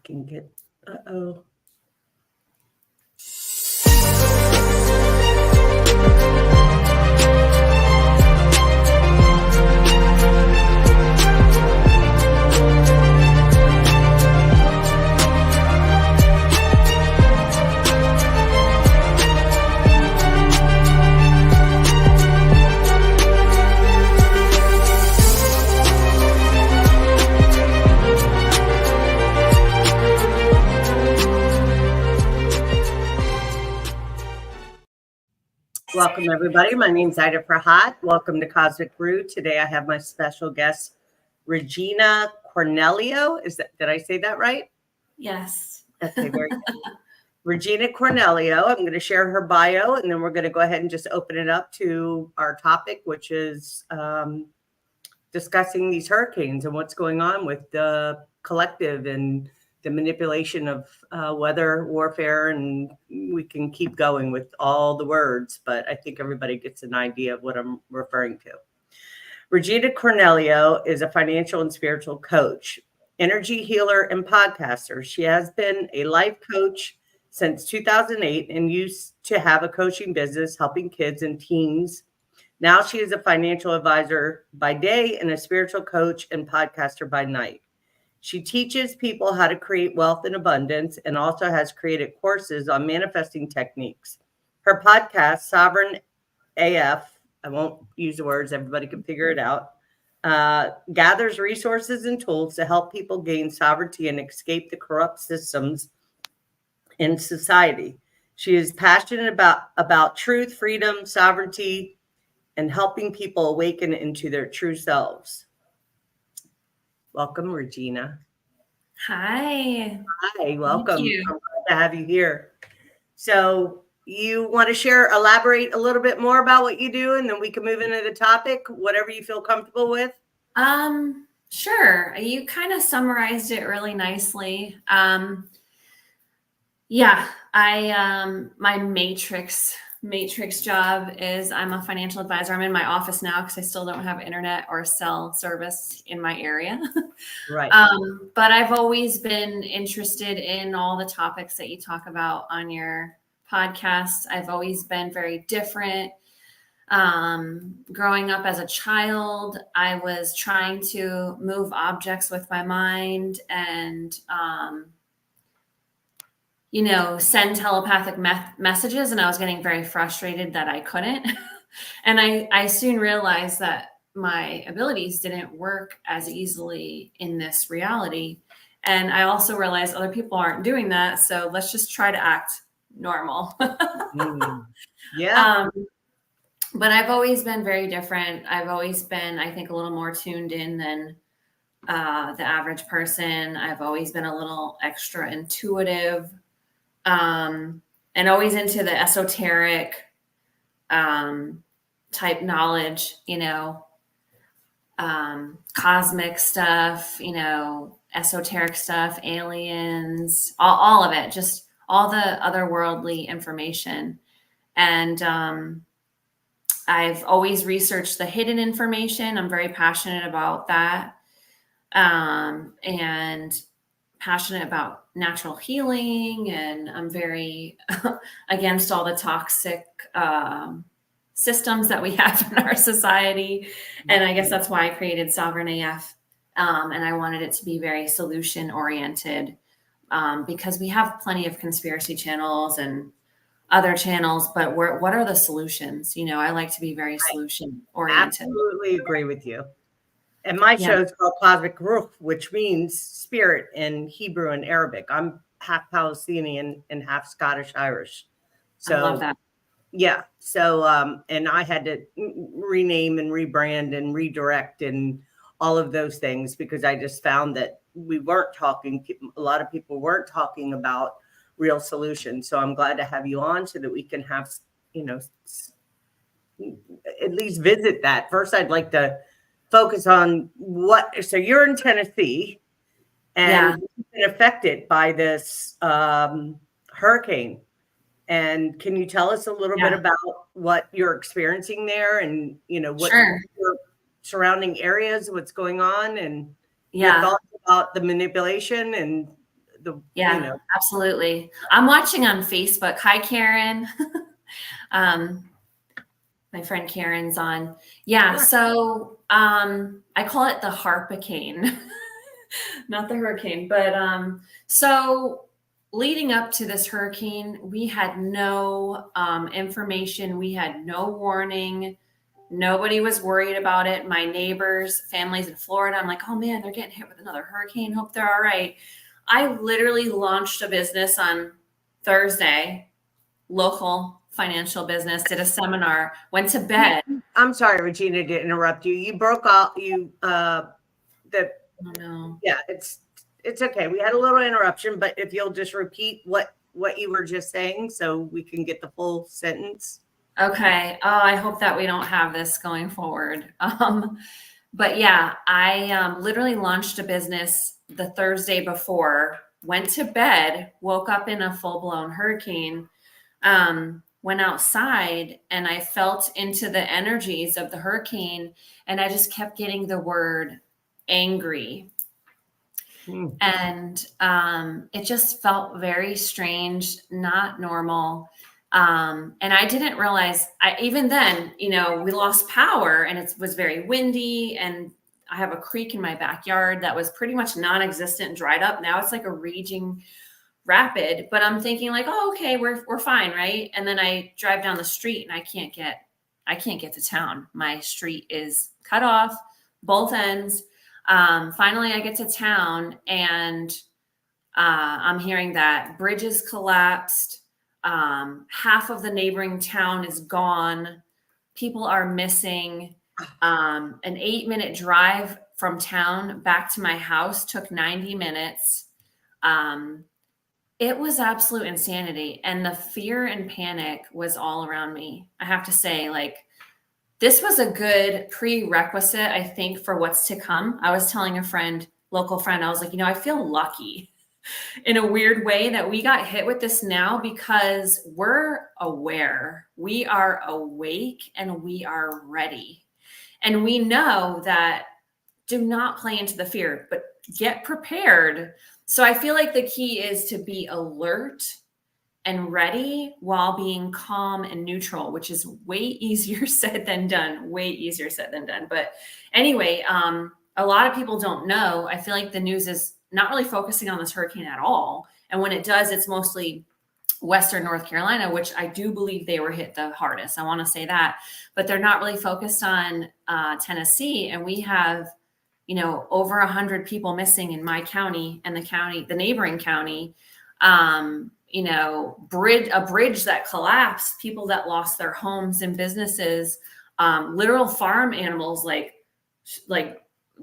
can get, uh-oh. Welcome, everybody. My name's Ida Prahat. Welcome to Cosmic Brew. Today I have my special guest, Regina Cornelio. Did I say that right? Yes. Okay, very good. Regina Cornelio. I'm going to share her bio, and then we're going to go ahead and just open it up to our topic, which is discussing these hurricanes and what's going on with the collective and the manipulation of weather warfare, and we can keep going with all the words, but I think everybody gets an idea of what I'm referring to. Regina Cornelio is a financial and spiritual coach, energy healer, and podcaster. She has been a life coach since 2008 and used to have a coaching business helping kids and teens. Now she is a financial advisor by day and a spiritual coach and podcaster by night. She teaches people how to create wealth and abundance and also has created courses on manifesting techniques. Her podcast, Sovereign AF, I won't use the words, everybody can figure it out, gathers resources and tools to help people gain sovereignty and escape the corrupt systems in society. She is passionate about truth, freedom, sovereignty, and helping people awaken into their true selves. Welcome, Regina. Hi. Hi, welcome. Thank you. I'm glad to have you here. So you want to elaborate a little bit more about what you do, and then we can move into the topic, whatever you feel comfortable with? Sure. You kind of summarized it really nicely. My matrix job is I'm a financial advisor. I'm in my office now because I still don't have internet or cell service in my area. Right. But I've always been interested in all the topics that you talk about on your podcast. I've always been very different. Growing up as a child, I was trying to move objects with my mind and send telepathic messages, and I was getting very frustrated that I couldn't. And I soon realized that my abilities didn't work as easily in this reality. And I also realized other people aren't doing that. So let's just try to act normal. Yeah. But I've always been very different. I've always been, I think, a little more tuned in than the average person. I've always been a little extra intuitive. And always into the esoteric type knowledge, cosmic stuff, esoteric stuff, aliens, all of it, just all the otherworldly information. And I've always researched the hidden information. I'm very passionate about that. And passionate about natural healing, and I'm very against all the toxic systems that we have in our society. And I guess that's why I created Sovereign AF. And I wanted it to be very solution oriented because we have plenty of conspiracy channels and other channels, but what are the solutions? I like to be very solution oriented. Absolutely agree with you. And my show is called Cosmic Ruh, which means spirit in Hebrew and Arabic. I'm half Palestinian and half Scottish Irish. So I love that. Yeah. So, and I had to rename and rebrand and redirect and all of those things because I just found that a lot of people weren't talking about real solutions. So I'm glad to have you on so that we can have, at least visit that. First, I'd like to focus on so you're in Tennessee and you've been affected by this hurricane. And can you tell us a little bit about what you're experiencing there and, what your surrounding areas, what's going on, and your thoughts about the manipulation and Yeah, absolutely. I'm watching on Facebook. Hi, Karen. My friend Karen's on. Yeah. So, I call it the Harpicane, not the hurricane, but, so leading up to this hurricane, we had no, information. We had no warning. Nobody was worried about it. My neighbors, families in Florida, I'm like, oh man, they're getting hit with another hurricane. Hope they're all right. I literally launched a business on Thursday, local financial business, did a seminar, went to bed. I'm sorry, Regina, to interrupt you. You broke off. Oh no. Yeah, it's okay. We had a little interruption, but if you'll just repeat what you were just saying, so we can get the full sentence. Okay. Oh, I hope that we don't have this going forward. But yeah, I literally launched a business the Thursday before, went to bed, woke up in a full-blown hurricane, went outside, and I felt into the energies of the hurricane, and I just kept getting the word angry. And it just felt very strange, not normal. And I didn't realize, even then, we lost power and it was very windy, and I have a creek in my backyard that was pretty much non-existent and dried up. Now it's like a raging rapid, but I'm thinking like, oh, okay, we're fine. Right. And then I drive down the street and I can't get to town. My street is cut off, both ends. Finally I get to town and I'm hearing that bridges collapsed. Half of the neighboring town is gone. People are missing. An 8-minute drive from town back to my house took 90 minutes. It was absolute insanity. And the fear and panic was all around me. I have to say, like, this was a good prerequisite, I think, for what's to come. I was telling a friend, local friend, I was like, I feel lucky in a weird way that we got hit with this now, because we're aware, we are awake, and we are ready. And we know that do not play into the fear, but get prepared. So I feel like the key is to be alert and ready while being calm and neutral, which is way easier said than done, But anyway, a lot of people don't know. I feel like the news is not really focusing on this hurricane at all. And when it does, it's mostly Western North Carolina, which I do believe they were hit the hardest. I want to say that, but they're not really focused on Tennessee. And we have, over 100 people missing in my county and the neighboring county. A bridge that collapsed, people that lost their homes and businesses, literal farm animals, like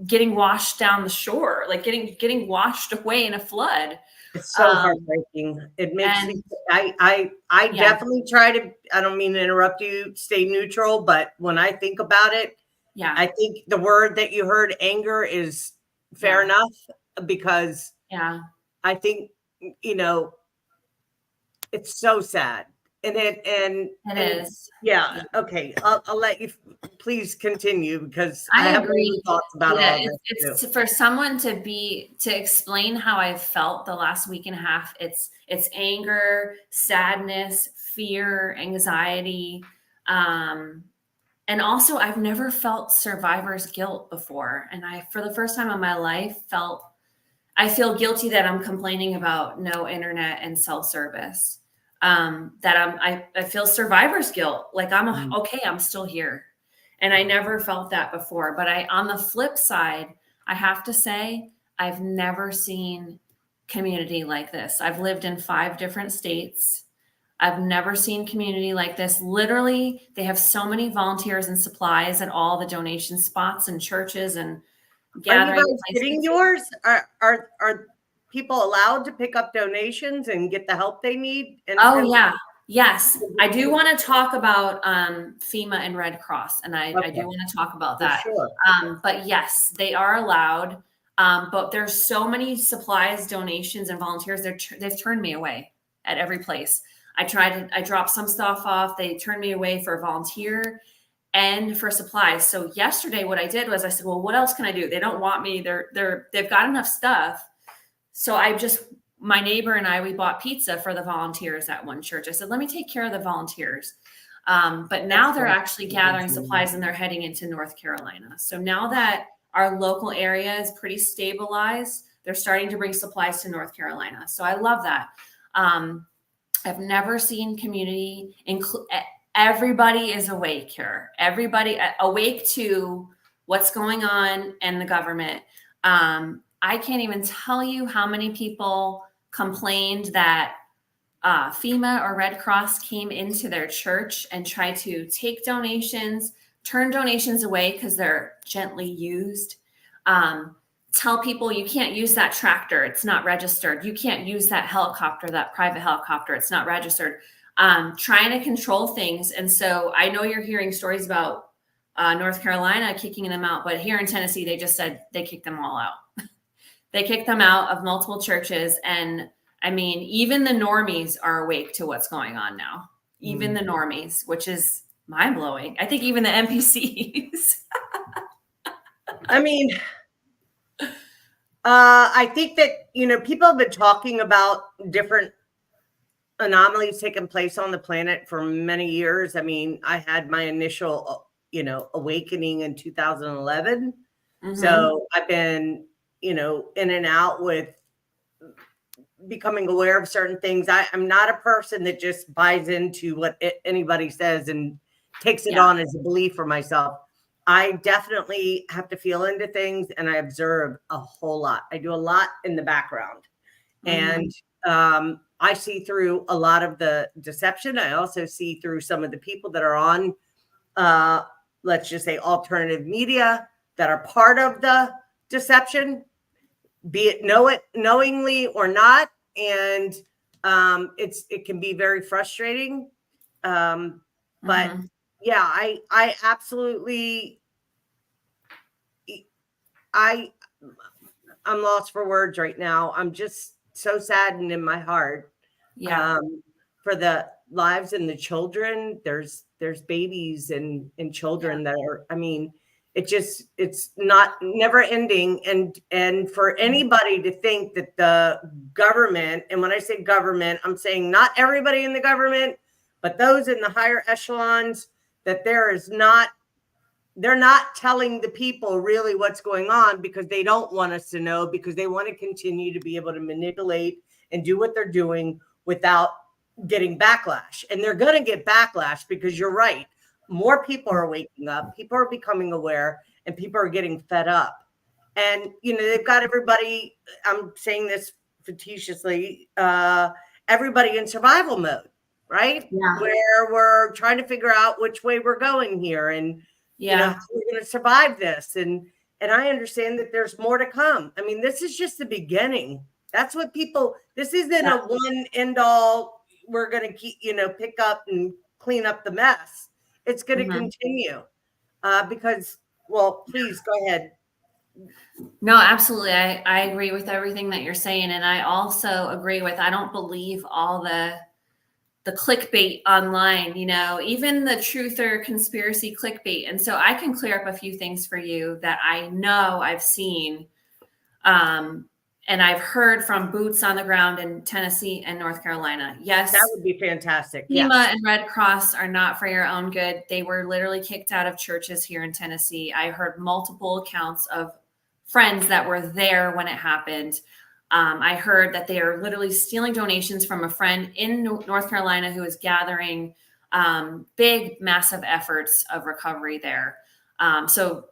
getting washed down the shore, like getting washed away in a flood. It's so heartbreaking. It makes me, I definitely try to, I don't mean to interrupt you, stay neutral, but when I think about it, I think the word that you heard, anger, is fair enough, because I think, it's so sad. It is. Yeah. Okay. I'll let you please continue, because I have agree. thoughts about all this. It's for someone to explain how I felt the last week and a half. It's anger, sadness, fear, anxiety. And also I've never felt survivor's guilt before. And for the first time in my life, I feel guilty that I'm complaining about no internet and cell service. I feel survivor's guilt. Like okay, I'm still here. And I never felt that before. But on the flip side, I have to say, I've never seen community like this. I've lived in 5 different states. I've never seen community like this. Literally, they have so many volunteers and supplies at all the donation spots and churches and gathering. Are you guys getting yours? Are people allowed to pick up donations and get the help they need? Yes. I do want to talk about FEMA and Red Cross, and I do want to talk about that. Sure. But yes, they are allowed. But there's so many supplies, donations, and volunteers. They've turned me away at every place. I dropped some stuff off. They turned me away for a volunteer and for supplies. So yesterday, what I did was I said, well, what else can I do? They don't want me. They've got enough stuff. So I just my neighbor and I, we bought pizza for the volunteers at one church. I said, let me take care of the volunteers. But now they're actually gathering supplies and they're heading into North Carolina. So now that our local area is pretty stabilized, they're starting to bring supplies to North Carolina. So I love that. I've never seen community everybody is awake here. Everybody awake to what's going on in the government. I can't even tell you how many people complained that FEMA or Red Cross came into their church and tried to take donations, turn donations away because they're gently used. Tell people you can't use that tractor, it's not registered. You can't use that helicopter, that private helicopter, it's not registered. Trying to control things. And so I know you're hearing stories about North Carolina kicking them out, but here in Tennessee, they just said they kicked them all out. They kicked them out of multiple churches. And I mean, even the normies are awake to what's going on now. Even the normies, which is mind blowing. I think even the NPCs. I mean, I think that, people have been talking about different anomalies taking place on the planet for many years. I mean, I had my initial, awakening in 2011. So I've been, in and out with becoming aware of certain things. I'm not a person that just buys into what anybody says and takes it on as a belief for myself. I definitely have to feel into things, and I observe a whole lot. I do a lot in the background, and I see through a lot of the deception. I also see through some of the people that are on, let's just say, alternative media that are part of the deception, be it knowingly or not. And it can be very frustrating. But yeah, I absolutely, I'm lost for words right now. I'm just so saddened in my heart. For the lives and the children. There's babies and children that are, I mean, it's never ending. And for anybody to think that the government, and when I say government, I'm saying not everybody in the government, but those in the higher echelons, that they're not telling the people really what's going on, because they don't want us to know, because they want to continue to be able to manipulate and do what they're doing without getting backlash. And they're going to get backlash, because you're right. More people are waking up, people are becoming aware, and people are getting fed up. And, they've got everybody, I'm saying this facetiously, everybody in survival mode, right? Yeah. Where we're trying to figure out which way we're going here, and how we're going to survive this. And I understand that there's more to come. I mean, this is just the beginning. That's what this isn't a one end all. We're going to keep, pick up and clean up the mess. It's going to continue because, well, please go ahead. No, absolutely. I agree with everything that you're saying. And I also agree with, I don't believe all the clickbait online, even the truth or conspiracy clickbait. And so I can clear up a few things for you that I know I've seen. And I've heard from boots on the ground in Tennessee and North Carolina. Yes. That would be fantastic. FEMA and Red Cross are not for your own good. They were literally kicked out of churches here in Tennessee. I heard multiple accounts of friends that were there when it happened. I heard that they are literally stealing donations from a friend in North Carolina who is gathering big, massive efforts of recovery there. So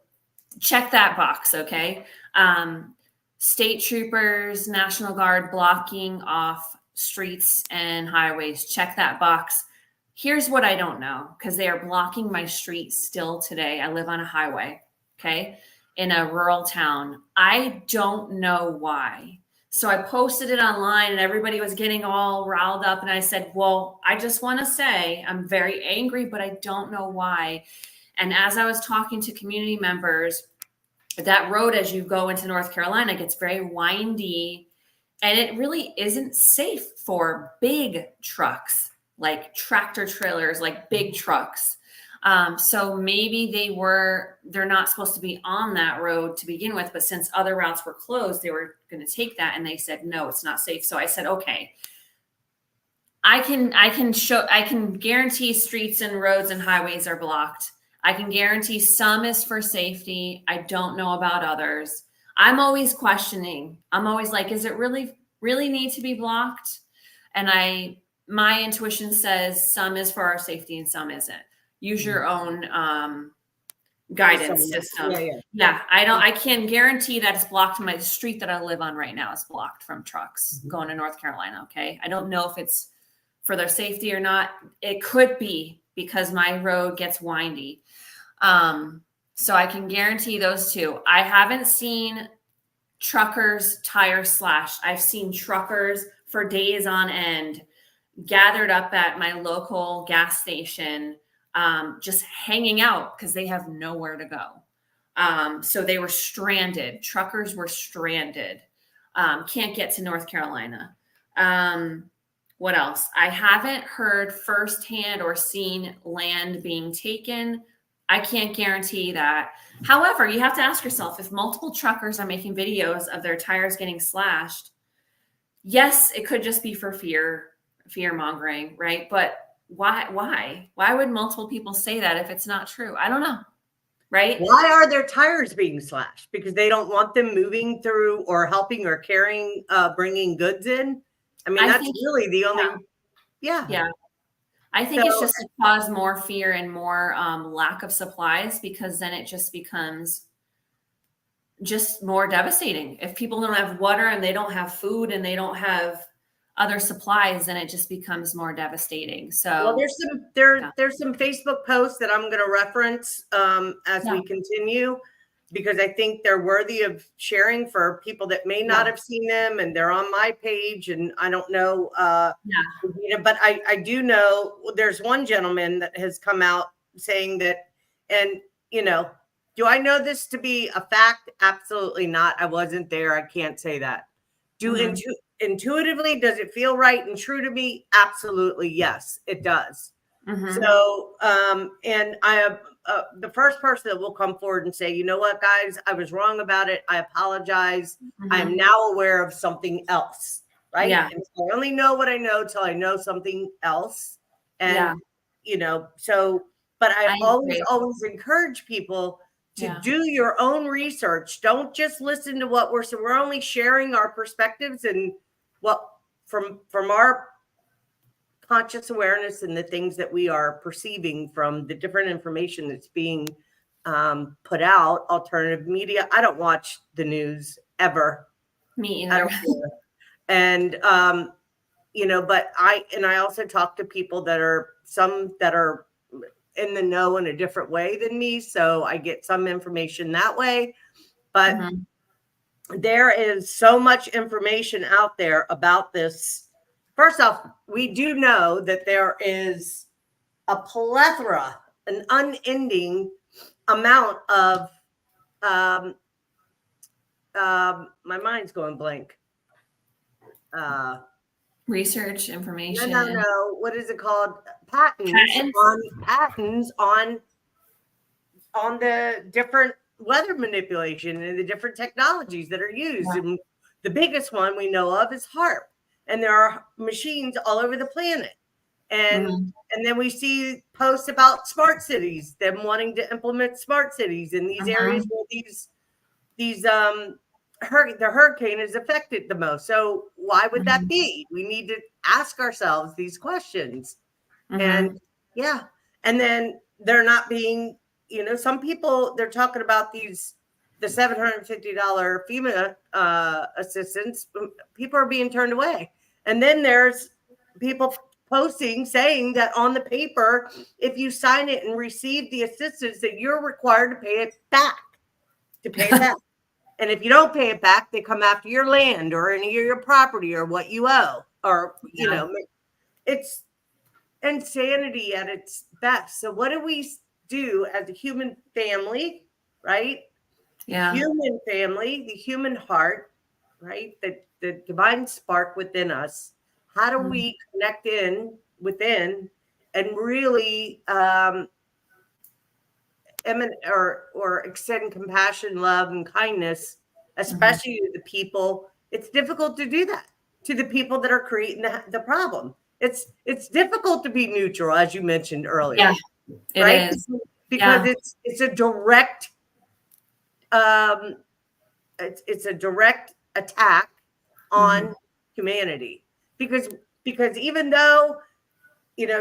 check that box, okay? State troopers, National Guard blocking off streets and highways. Check that box. Here's what I don't know, because they are blocking my street still today. I live on a highway, okay, in a rural town. I don't know why. So I posted it online and everybody was getting all riled up. And I said, well, I just want to say I'm very angry, but I don't know why. And as I was talking to community members, that road as you go into North Carolina gets very windy, and it really isn't safe for big trucks, like tractor trailers, like big trucks. So maybe they're not supposed to be on that road to begin with, but since other routes were closed, they were going to take that, and they said, no, it's not safe. So I said, okay, I can guarantee streets and roads and highways are blocked. I can guarantee some is for safety. I don't know about others. I'm always questioning. I'm always like, is it really need to be blocked? And my intuition says some is for our safety and some isn't. Use your own guidance system. Yeah. I can't guarantee that it's blocked. My street that I live on right now is blocked from trucks going to North Carolina. Okay. I don't know if it's for their safety or not. It could be because my road gets windy. So I can guarantee those two. I haven't seen truckers' tires slashed. I've seen truckers for days on end gathered up at my local gas station, just hanging out because they have nowhere to go. So they were stranded. Truckers were stranded. Can't get to North Carolina. What else? I haven't heard firsthand or seen land being taken. I can't guarantee that. However, you have to ask yourself, if multiple truckers are making videos of their tires getting slashed, yes, it could just be for fear mongering, right? But why would multiple people say that if it's not true? I don't know. Right? Why are their tires being slashed? Because they don't want them moving through or helping or carrying, bringing goods in. I mean, that's really the only, yeah. I think it's just to cause more fear and more lack of supplies, because then it just becomes just more devastating. If people don't have water and they don't have food and they don't have other supplies, then it just becomes more devastating. So well, there's some Facebook posts that I'm going to reference as we continue, because I think they're worthy of sharing for people that may not have seen them, and they're on my page, and I don't know, but I do know there's one gentleman that has come out saying that, and do I know this to be a fact? Absolutely not. I wasn't there. I can't say that. Intuitively, does it feel right and true to me? Absolutely, yes, it does. So, and I have the first person that will come forward and say, you know what, guys, I was wrong about it. I apologize. I am now aware of something else, right? Yeah. And so I only know what I know till I know something else. And, so, but I always encourage people to do your own research. Don't just listen to what we're only sharing our perspectives and what from our conscious awareness and the things that we are perceiving from the different information that's being put out. Alternative media. I don't watch the news ever. Me either. And but I also talk to people that are in the know in a different way than me, so I get some information that way. But there is so much information out there about this. First off, we do know that there is a plethora, an unending amount of my mind's going blank. Research information. No. What is it called? Patents on the different weather manipulation and the different technologies that are used. And the biggest one we know of is HARP. And there are machines all over the planet. And then we see posts about smart cities, them wanting to implement smart cities in these areas where the hurricane is affected the most. So why would that be? We need to ask ourselves these questions. And and then they're not being, some people, they're talking about the $750 FEMA assistance. People are being turned away. And then there's people posting saying that on the paper, if you sign it and receive the assistance, that you're required to pay it back. And if you don't pay it back, they come after your land or any of your property or what you owe. Or, it's insanity at its best. So what do we do as a human family, right? Human family, the human heart, right? The divine spark within us. How do we connect within and really or extend compassion, love, and kindness, especially to the people. It's difficult to do that to the people that are creating the problem. It's difficult to be neutral, as you mentioned earlier. Yeah, it right? is. Because Yeah. it's a direct um, it's a direct attack on humanity. Because even though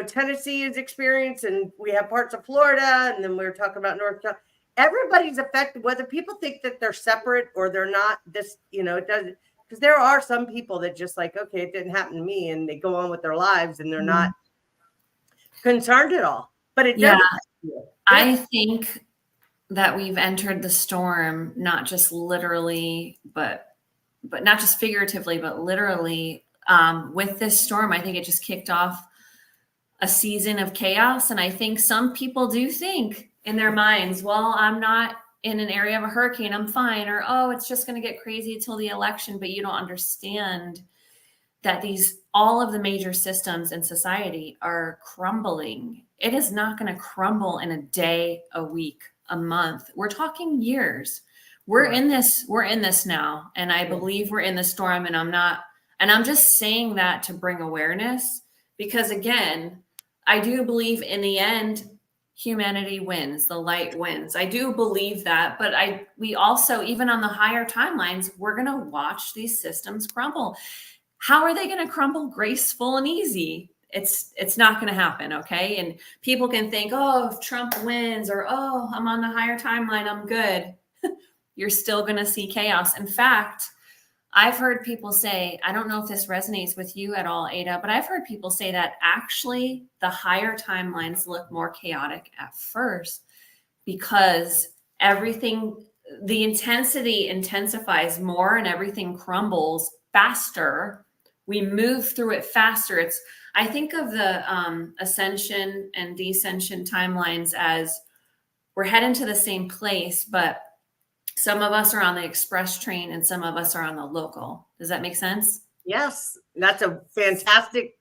Tennessee is experienced, and we have parts of Florida, and then we were talking about North Carolina. Everybody's affected, whether people think that they're separate or they're not. It doesn't, because there are some people that just like, okay, it didn't happen to me, and they go on with their lives, and they're not concerned at all. But it does affect you. I think that we've entered the storm, not just literally, but not just figuratively, but literally. With this storm, I think it just kicked off a season of chaos. And I think some people do think in their minds, well, I'm not in an area of a hurricane, I'm fine. Or, oh, it's just going to get crazy until the election. But you don't understand that all of the major systems in society are crumbling. It is not going to crumble in a day, a week, a month. We're talking years. We're in this now. And I believe we're in the storm, and I'm just saying that to bring awareness, because again, I do believe in the end, humanity wins, the light wins. I do believe that, but we also, even on the higher timelines, we're going to watch these systems crumble. How are they going to crumble graceful and easy? It's not going to happen. Okay. And people can think, oh, if Trump wins, or, oh, I'm on the higher timeline, I'm good. You're still going to see chaos. In fact, I've heard people say, I don't know if this resonates with you at all, Ada, but I've heard people say that actually the higher timelines look more chaotic at first because the intensity intensifies more and everything crumbles faster. We move through it faster. I think of the ascension and descension timelines as we're heading to the same place, but some of us are on the express train and some of us are on the local. Does that make sense? Yes. That's a fantastic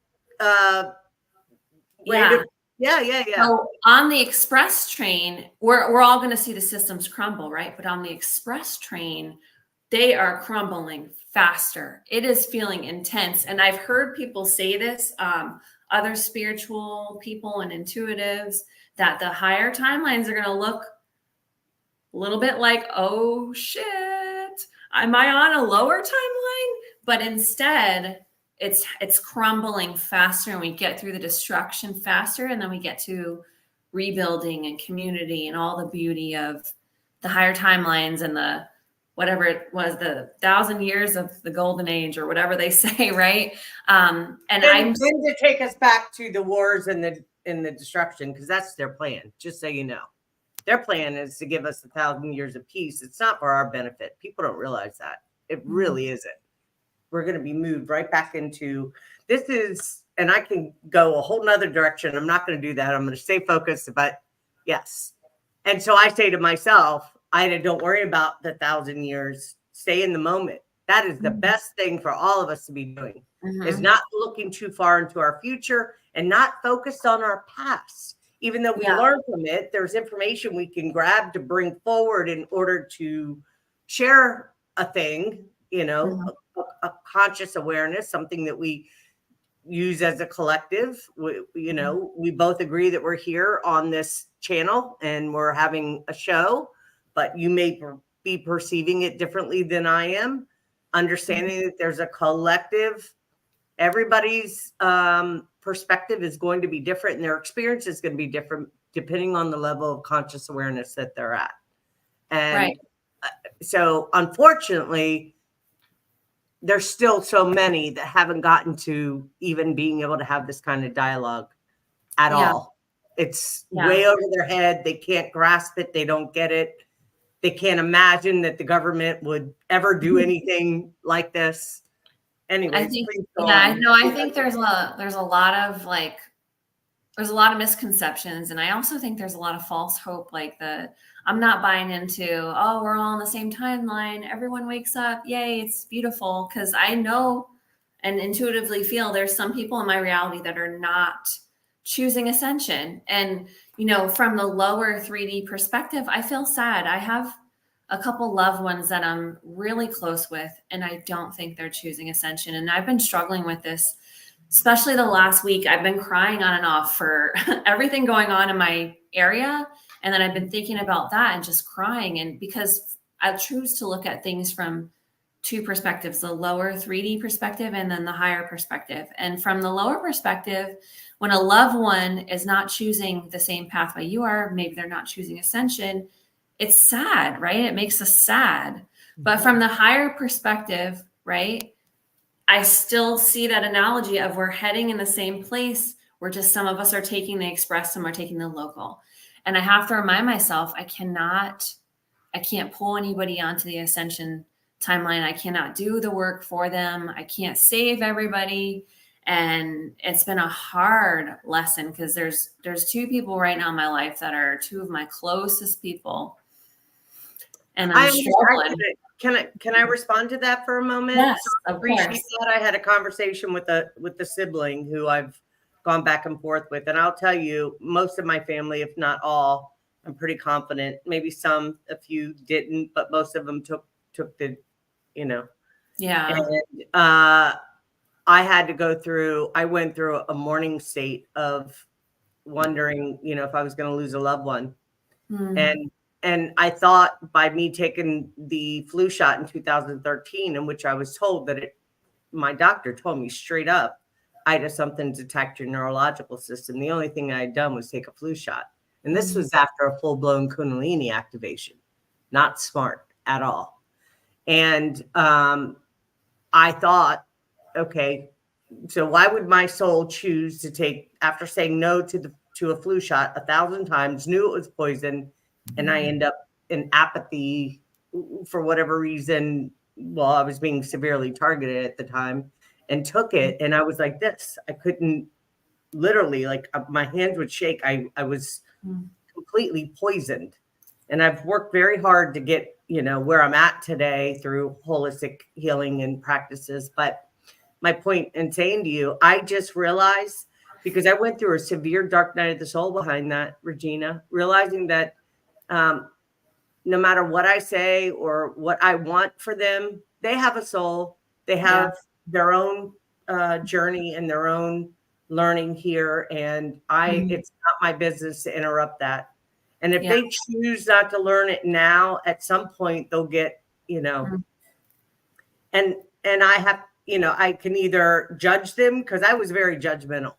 way to. Yeah. So on the express train, we're all going to see the systems crumble, right? But on the express train, they are crumbling faster. It is feeling intense. And I've heard people say this, other spiritual people and intuitives, that the higher timelines are going to look a little bit like, oh shit, am I on a lower timeline? But instead, it's crumbling faster, and we get through the destruction faster, and then we get to rebuilding and community and all the beauty of the higher timelines and the whatever it was, the 1,000 years of the golden age, or whatever they say, right? And I'm going to take us back to the wars and the destruction, because that's their plan. Just so you know. Their plan is to give us 1,000 years of peace. It's not for our benefit. People don't realize that. It really isn't. We're going to be moved right back into this and I can go a whole nother direction. I'm not going to do that. I'm going to stay focused, but yes. And so I say to myself, Ida, don't worry about the 1,000 years. Stay in the moment. That is the best thing for all of us to be doing, is not looking too far into our future and not focused on our past. Even though we learn from it, there's information we can grab to bring forward in order to share a thing, a conscious awareness, something that we use as a collective. We both agree that we're here on this channel and we're having a show, but you may be perceiving it differently than I am, understanding that there's a collective. Everybody's perspective is going to be different, and their experience is going to be different depending on the level of conscious awareness that they're at. And so unfortunately, there's still so many that haven't gotten to even being able to have this kind of dialogue at all. It's way over their head. They can't grasp it. They don't get it. They can't imagine that the government would ever do anything like this. Anyways, I think there's a lot of misconceptions, and I also think there's a lot of false hope. I'm not buying into, oh, we're all on the same timeline, everyone wakes up, yay, it's beautiful, because I know and intuitively feel there's some people in my reality that are not choosing ascension. And from the lower 3D perspective, I feel sad. I have a couple loved ones that I'm really close with, and I don't think they're choosing ascension. And I've been struggling with this, especially the last week. I've been crying on and off for everything going on in my area. And then I've been thinking about that and just crying. And because I choose to look at things from two perspectives, the lower 3D perspective and then the higher perspective. And from the lower perspective, when a loved one is not choosing the same pathway you are, maybe they're not choosing ascension, it's sad, right? It makes us sad. But from the higher perspective, right, I still see that analogy of we're heading in the same place. We're just, some of us are taking the express, some are taking the local. And I have to remind myself, I can't pull anybody onto the ascension timeline. I cannot do the work for them. I can't save everybody. And it's been a hard lesson because there's two people right now in my life that are two of my closest people. And I'm struggling. Can I respond to that for a moment? Yes, I appreciate that. I had a conversation with a sibling who I've gone back and forth with, and I'll tell you, most of my family, if not all, I'm pretty confident. Maybe a few didn't, but most of them took the, Yeah. And I went through a mourning state of wondering, if I was going to lose a loved one, And I thought by me taking the flu shot in 2013, in which I was told that my doctor told me straight up, I had something to attack your neurological system. The only thing I had done was take a flu shot. And this was after a full-blown Kundalini activation. Not smart at all. And I thought, okay, so why would my soul choose to take, after saying no to a flu shot 1,000 times, knew it was poison, and I end up in apathy for whatever reason. Well, I was being severely targeted at the time and took it. And I was like this. I couldn't, literally, like my hands would shake. I was completely poisoned. And I've worked very hard to get, where I'm at today through holistic healing and practices. But my point in saying to you, I just realized, because I went through a severe dark night of the soul behind that, Regina, realizing that no matter what I say or what I want for them, they have a soul. They have their own journey and their own learning here. And it's not my business to interrupt that. And if they choose not to learn it now, at some point they'll get, and I have, I can either judge them, because I was very judgmental.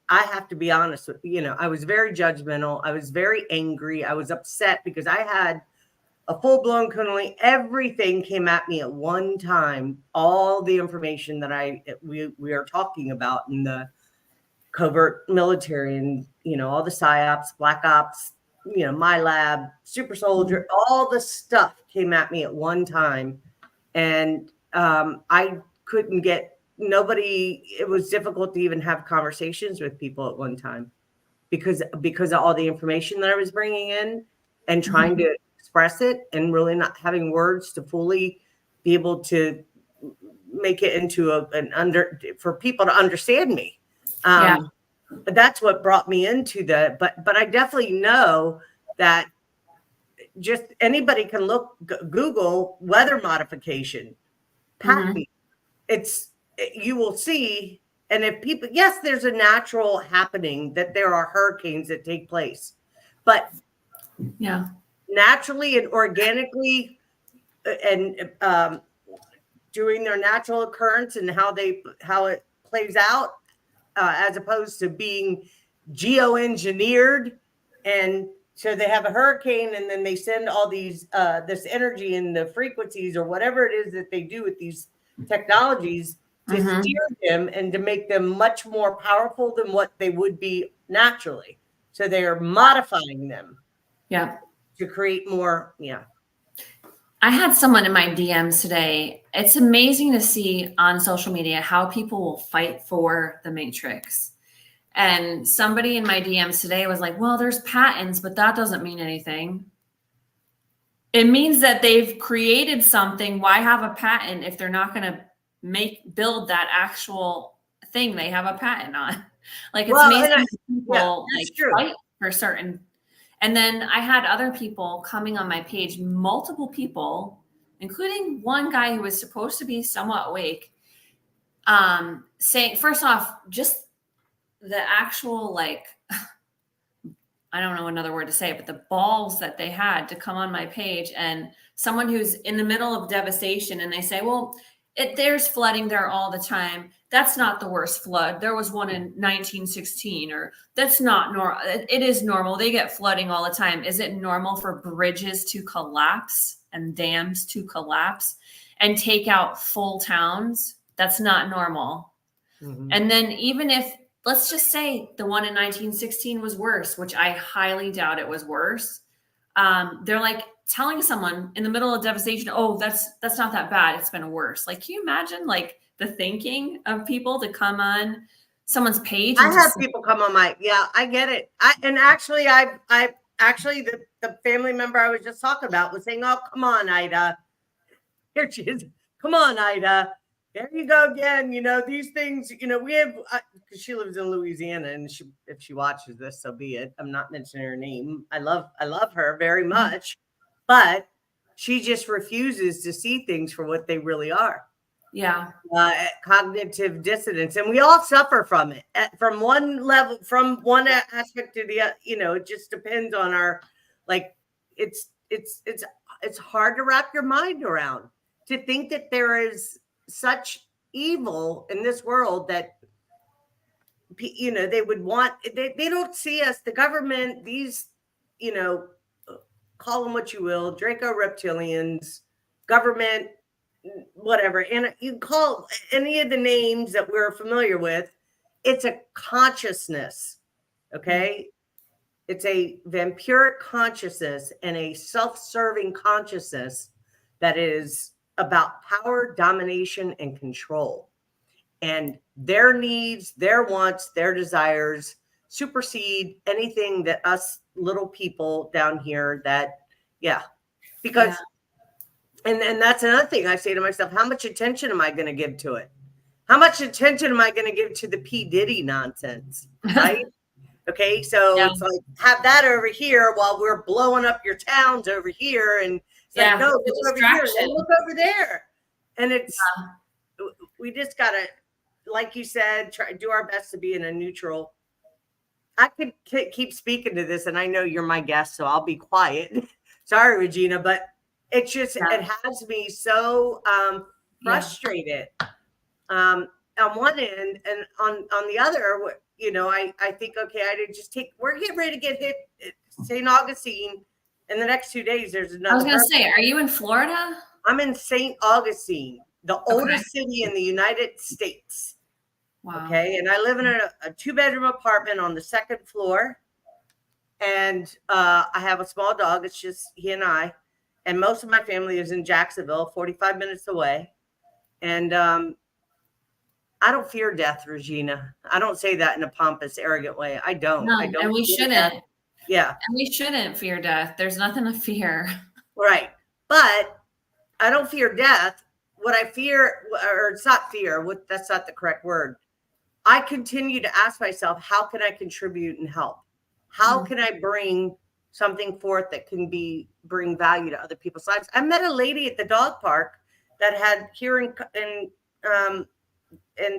I have to be honest with you, I was very judgmental. I was very angry. I was upset because I had a full-blown Kundalini. Everything came at me at one time. All the information that we are talking about in the covert military and, all the PSYOPs, Black Ops, my lab, super soldier, all the stuff came at me at one time. And I couldn't get nobody. It was difficult to even have conversations with people at one time because of all the information that I was bringing in and trying to express it, and really not having words to fully be able to make it into for people to understand me. But that's what brought me into that. But I definitely know that just anybody can Google weather modification, PACME. You will see. And if people, yes, there's a natural happening that there are hurricanes that take place, but naturally and organically and doing their natural occurrence and how it plays out, as opposed to being geoengineered. And so they have a hurricane and then they send all these this energy and the frequencies or whatever it is that they do with these technologies to steer them and to make them much more powerful than what they would be naturally. So they are modifying them to create more. I had someone in my DMs today. It's amazing to see on social media how people will fight for the matrix. And somebody in my DMs today was like, well, there's patents, but that doesn't mean anything. It means that they've created something. Why have a patent if they're not going to build that actual thing they have a patent on. Like, it's Well, amazing people that's like true. fight for certain. And then I had other people coming on my page, multiple people, including one guy who was supposed to be somewhat awake, saying, first off, just the actual, like, I don't know another word to say, but the balls that they had to come on my page, and someone who's in the middle of devastation, and they say, well, there's flooding there all the time. That's not the worst flood. There was one in 1916, or that's not normal. It is normal. They get flooding all the time. Is it normal for bridges to collapse and dams to collapse and take out full towns? That's not normal. Mhm. And then even if, let's just say the one in 1916 was worse, which I highly doubt it was worse. They're like telling someone in the middle of devastation, oh, that's not that bad. It's been worse. Like, can you imagine like the thinking of people to come on someone's page? I have people come on my, I get it. The family member I was just talking about was saying, oh, come on, Ida. Here she is. Come on, Ida. There you go again. These things, we have, because she lives in Louisiana, and if she watches this, so be it. I'm not mentioning her name. I love her very much, but she just refuses to see things for what they really are. Yeah. Cognitive dissonance, and we all suffer from it from one level, from one aspect to the other. It just depends on our, like, it's hard to wrap your mind around, to think that there is such evil in this world that they would want. They don't see us, the government, these, call them what you will, Draco reptilians, government, whatever, and you can call any of the names that we're familiar with. It's a consciousness, okay? It's a vampiric consciousness and a self-serving consciousness that is about power, domination, and control. And their needs, their wants, their desires supersede anything that us little people down here because and that's another thing I say to myself, how much attention am I going to give to it? How much attention am I going to give to the P. Diddy nonsense, right? Okay, so it's like, have that over here while we're blowing up your towns over here, and it's like, no, look over here, and look over there. And it's, we just got to, like you said, do our best to be in a neutral. I could keep speaking to this, and I know you're my guest, so I'll be quiet. Sorry, Regina, but it's just, it has me so frustrated on one end, and on the other, I think, okay, we're getting ready to get hit St. Augustine in the next 2 days. There's another. I was going to say, are you in Florida? I'm in St. Augustine, the oldest city in the United States. Wow. Okay, and I live in a 2-bedroom apartment on the 2nd floor, and I have a small dog. It's just he and I, and most of my family is in Jacksonville, 45 minutes away. And I don't fear death, Regina. I don't say that in a pompous, arrogant way. I don't. No, I don't. And we shouldn't. Death. Yeah. And we shouldn't fear death. There's nothing to fear. Right. But I don't fear death. What I fear, or it's not fear, that's not the correct word. I continue to ask myself, how can I contribute and help? How can I bring something forth that can bring value to other people's lives? I met a lady at the dog park that had here in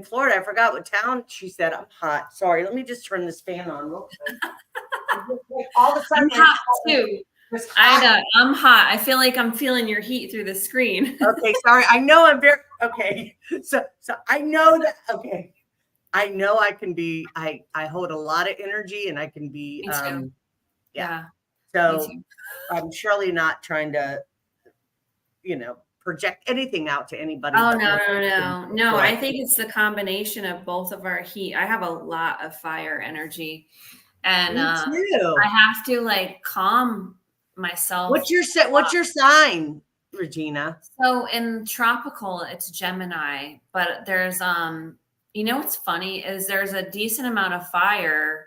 Florida. I forgot what town. She said, I'm hot. Sorry, let me just turn this fan on real quick. All of a sudden, I'm hot too. I'm hot. I feel like I'm feeling your heat through the screen. Okay, sorry. I know I'm very okay. So I know that. Okay, I know I can be. I hold a lot of energy, and I can be. Me too. Yeah. So I'm surely not trying to, project anything out to anybody. Oh, no. I think it's the combination of both of our heat. I have a lot of fire energy, and I have to like calm myself. What's your sign, Regina? So in tropical, it's Gemini, but there's what's funny is there's a decent amount of fire.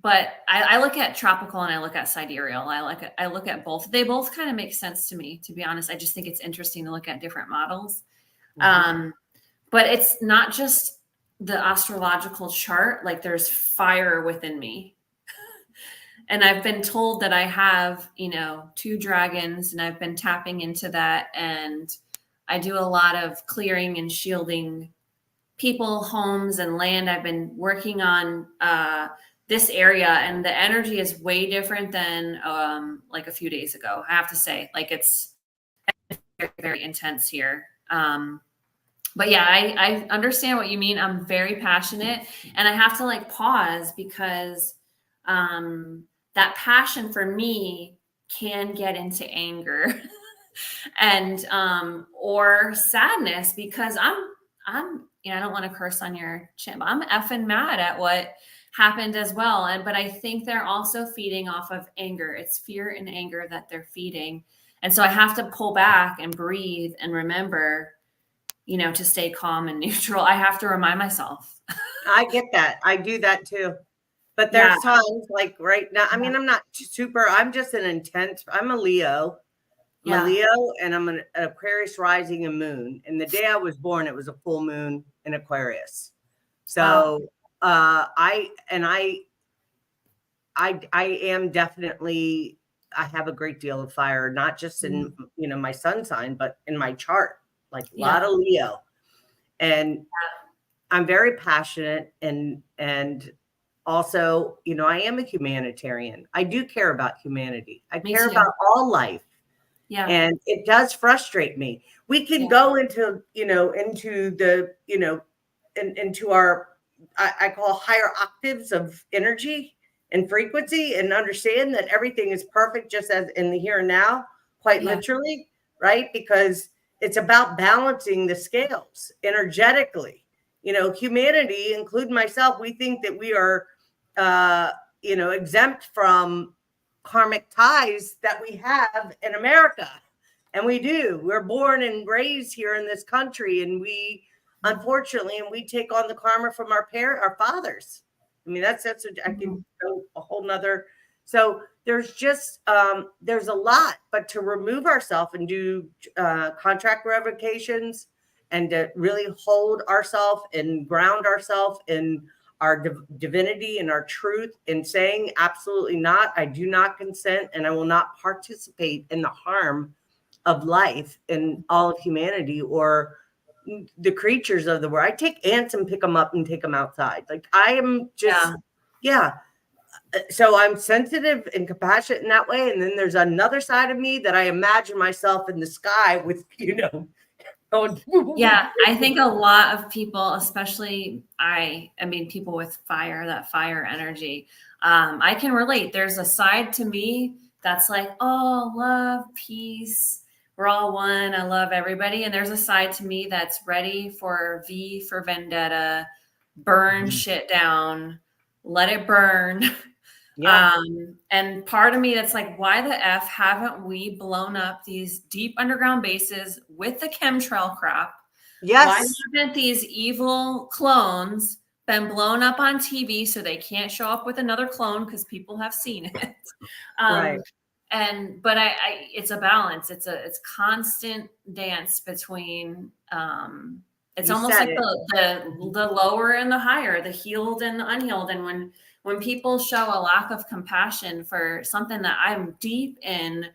But I look at tropical and I look at sidereal. I look at both. They both kind of make sense to me, to be honest. I just think it's interesting to look at different models. but it's not just the astrological chart. Like there's fire within me. And I've been told that I have, 2 dragons, and I've been tapping into that. And I do a lot of clearing and shielding people, homes, and land. I've been working on this area, and the energy is way different than like a few days ago. I have to say, like it's very, very intense here. But yeah, I understand what you mean. I'm very passionate, and I have to like pause because that passion for me can get into anger and or sadness, because I'm I don't want to curse on your chin, but I'm effing mad at what happened as well. But I think they're also feeding off of anger. It's fear and anger that they're feeding. And so I have to pull back and breathe and remember, to stay calm and neutral. I have to remind myself. I get that. I do that too. But there's times like right now, I'm not I'm just I'm a Leo. I'm a Leo, and I'm an Aquarius rising and moon. And the day I was born, it was a full moon in Aquarius. So I am definitely, I have a great deal of fire, not just in, my sun sign, but in my chart, like a lot of Leo. And I'm very passionate, and also, I am a humanitarian. I do care about humanity. I care about all life. Yeah. And it does frustrate me. We can go into, into the, into our, I call higher octaves of energy and frequency, and understand that everything is perfect just as in the here and now, quite literally, right? Because it's about balancing the scales energetically. Humanity, including myself, we think that we are, exempt from karmic ties that we have in America. And we do. We're born and raised here in this country, and we, unfortunately, and we take on the karma from our fathers. I mean, that's I can go a whole nother. So there's just there's a lot, but to remove ourselves and do contract revocations, and to really hold ourselves and ground ourselves in our divinity and our truth, and saying absolutely not, I do not consent, and I will not participate in the harm of life and all of humanity or the creatures of the world. I take ants and pick them up and take them outside. Like I am just, So I'm sensitive and compassionate in that way. And then there's another side of me that I imagine myself in the sky with, Yeah, I think a lot of people, especially people with fire, that fire energy, I can relate. There's a side to me that's like, oh, love, peace, we're all one, I love everybody. And there's a side to me that's ready for V for vendetta, burn shit down, let it burn. And part of me that's like, why the F haven't we blown up these deep underground bases with the chemtrail crap? Yes. Why haven't these evil clones been blown up on TV so they can't show up with another clone because people have seen it? Right. But it's a balance. It's constant dance between it's almost like the lower and the higher, the healed and the unhealed. And when people show a lack of compassion for something that I'm deep in,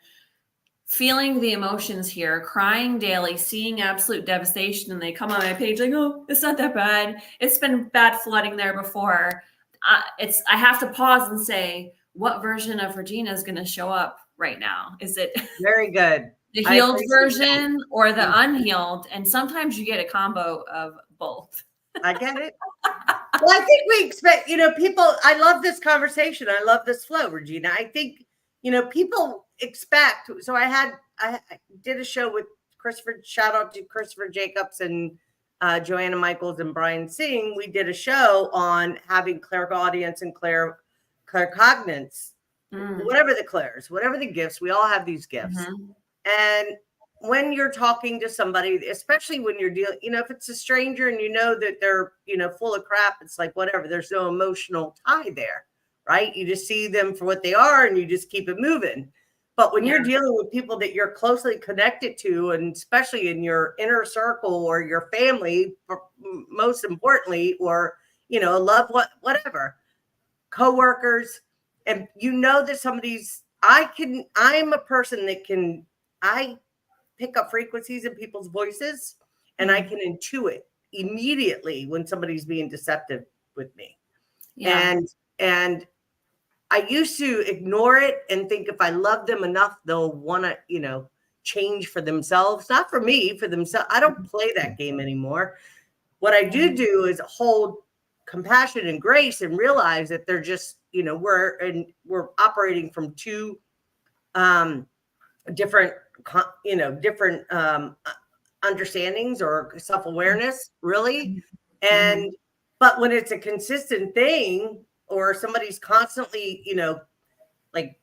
feeling the emotions here, crying daily, seeing absolute devastation, and they come on my page like, oh, it's not that bad. It's been bad flooding there before. I have to pause and say, what version of Regina is going to show up right now? Is it very good, the healed version or the unhealed? And sometimes you get a combo of both. I get it. Well, I think we expect, people, I love this conversation. I love this flow, Regina. I think, people expect, so I did a show with Christopher, shout out to Christopher Jacobs and Joanna Michaels and Brian Singh. We did a show on having clairaudience and claircognizance, whatever the clairs, whatever the gifts, we all have these gifts. And when you're talking to somebody, especially when you're dealing, if it's a stranger and that they're, full of crap, it's like, whatever, there's no emotional tie there, right? You just see them for what they are and you just keep it moving. But when Yeah. you're dealing with people that you're closely connected to, and especially in your inner circle or your family, most importantly, or, you know, whatever, coworkers, and you know that I'm a person that I pick up frequencies in people's voices, and I can intuit immediately when somebody's being deceptive with me. Yeah. And I used to ignore it and think if I love them enough, they'll want to, you know, change for themselves, not for me, for themselves. I don't play that game anymore. What I do is hold compassion and grace and realize that they're just, you know, we're operating from two different, you know, different understandings or self-awareness, really. And but when it's a consistent thing, or somebody's constantly, you know, like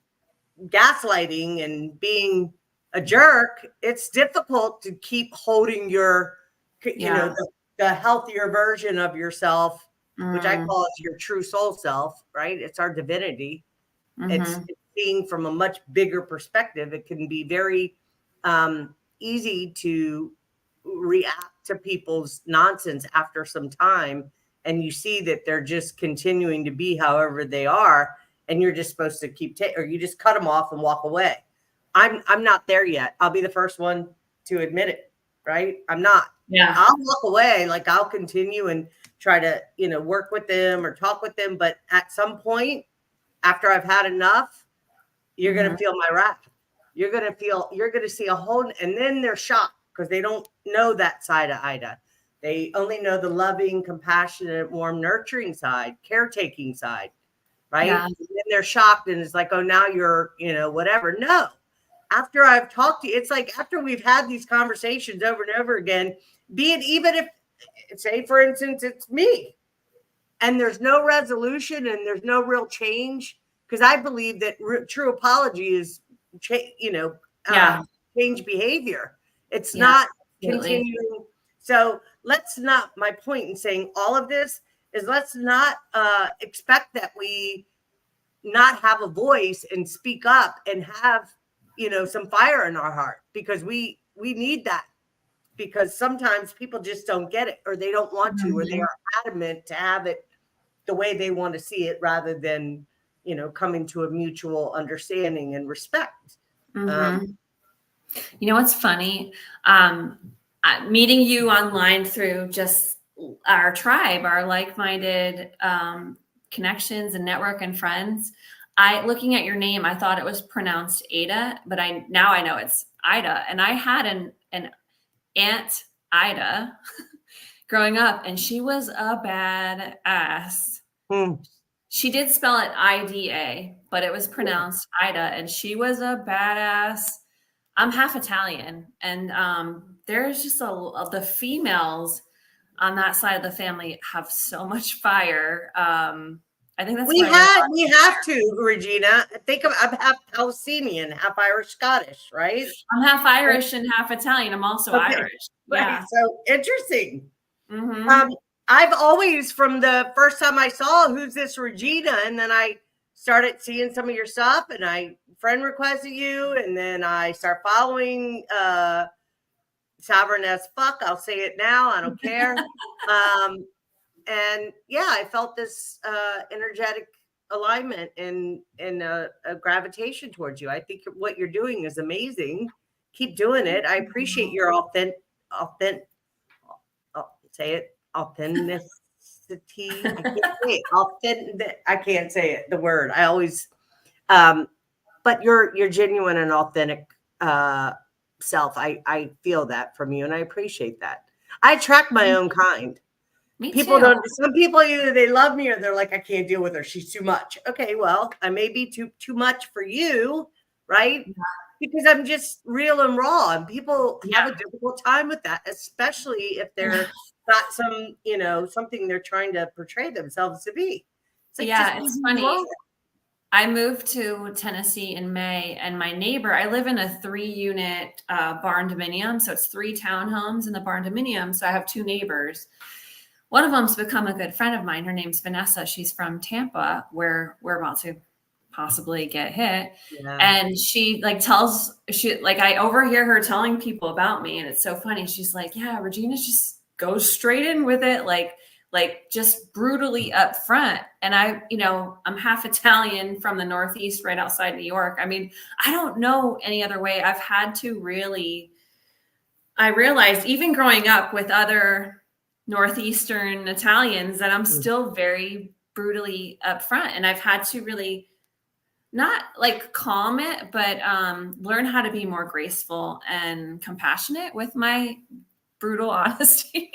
gaslighting and being a jerk, it's difficult to keep holding your, you know, the healthier version of yourself, which I call it your true soul self, right? It's our divinity. It's seeing from a much bigger perspective. It can be very easy to react to people's nonsense after some time, and you see that they're just continuing to be however they are, and you're just supposed to or you just cut them off and walk away. I'm not there yet. I'll be the first one to admit it, right? I'm not. Yeah. I'll walk away. Like, I'll continue and try to, you know, work with them or talk with them, but at some point, after I've had enough, you're going to feel my wrath. You're going to see a whole, and then they're shocked because they don't know that side of Ida. They only know the loving, compassionate, warm, nurturing side, caretaking side, right? Yeah. And then they're shocked and it's like, oh, now you're, you know, whatever. No, after I've talked to you, it's like after we've had these conversations over and over again, be it even if, say, for instance, it's me, and there's no resolution and there's no real change, because I believe that true apology is, you know, change behavior. It's not continuing. So let's not, my point in saying all of this is, let's not expect that we not have a voice and speak up and have, you know, some fire in our heart, because we need that, because sometimes people just don't get it, or they don't want to, or they are adamant to have it the way they want to see it, rather than, you know, coming to a mutual understanding and respect. You know what's funny? Meeting you online through just our tribe, our like-minded connections and network and friends. Looking at your name, I thought it was pronounced Ada, but now I know it's Ida. And I had an aunt, Ida, growing up, and she was a badass. She did spell it Ida, but it was pronounced Ida, and she was a badass. I'm half Italian, and there's just the females on that side of the family have so much fire. I think that's we have to, Regina. I'm half Palestinian, half Irish, Scottish, right? I'm half Irish and half Italian. I'm also Irish. Right. Yeah. So interesting. I've always, from the first time I saw who's this Regina, and then I started seeing some of your stuff, and I friend requested you, and then I start following Sovereign as fuck. I'll say it now. I don't care. And yeah, I felt this energetic alignment and a gravitation towards you. I think what you're doing is amazing. Keep doing it. I appreciate your say it, authenticity. I can't say it, the word. I always, but you're genuine and authentic self. I feel that from you, and I appreciate that. I attract my own kind. People don't. Some people, either they love me or they're like, I can't deal with her. She's too much. Okay, well, I may be too much for you, right? Yeah. Because I'm just real and raw, and people have a difficult time with that, especially if they're got some, you know, something they're trying to portray themselves to be. It's like, it's funny. Wrong. I moved to Tennessee in May, and my neighbor, I live in a 3-unit barn dominium. So it's 3 townhomes in the barn dominium. So I have 2 neighbors. One of them's become a good friend of mine. Her name's Vanessa. She's from Tampa, where we're about to possibly get hit. Yeah. And she like I overhear her telling people about me, and it's so funny. She's like, yeah, Regina just goes straight in with it, like just brutally up front. And I'm half Italian from the Northeast, right outside New York. I mean, I don't know any other way. I've had to really, I realized even growing up with other Northeastern Italians that I'm still very brutally upfront, and I've had to really not like calm it, but learn how to be more graceful and compassionate with my brutal honesty.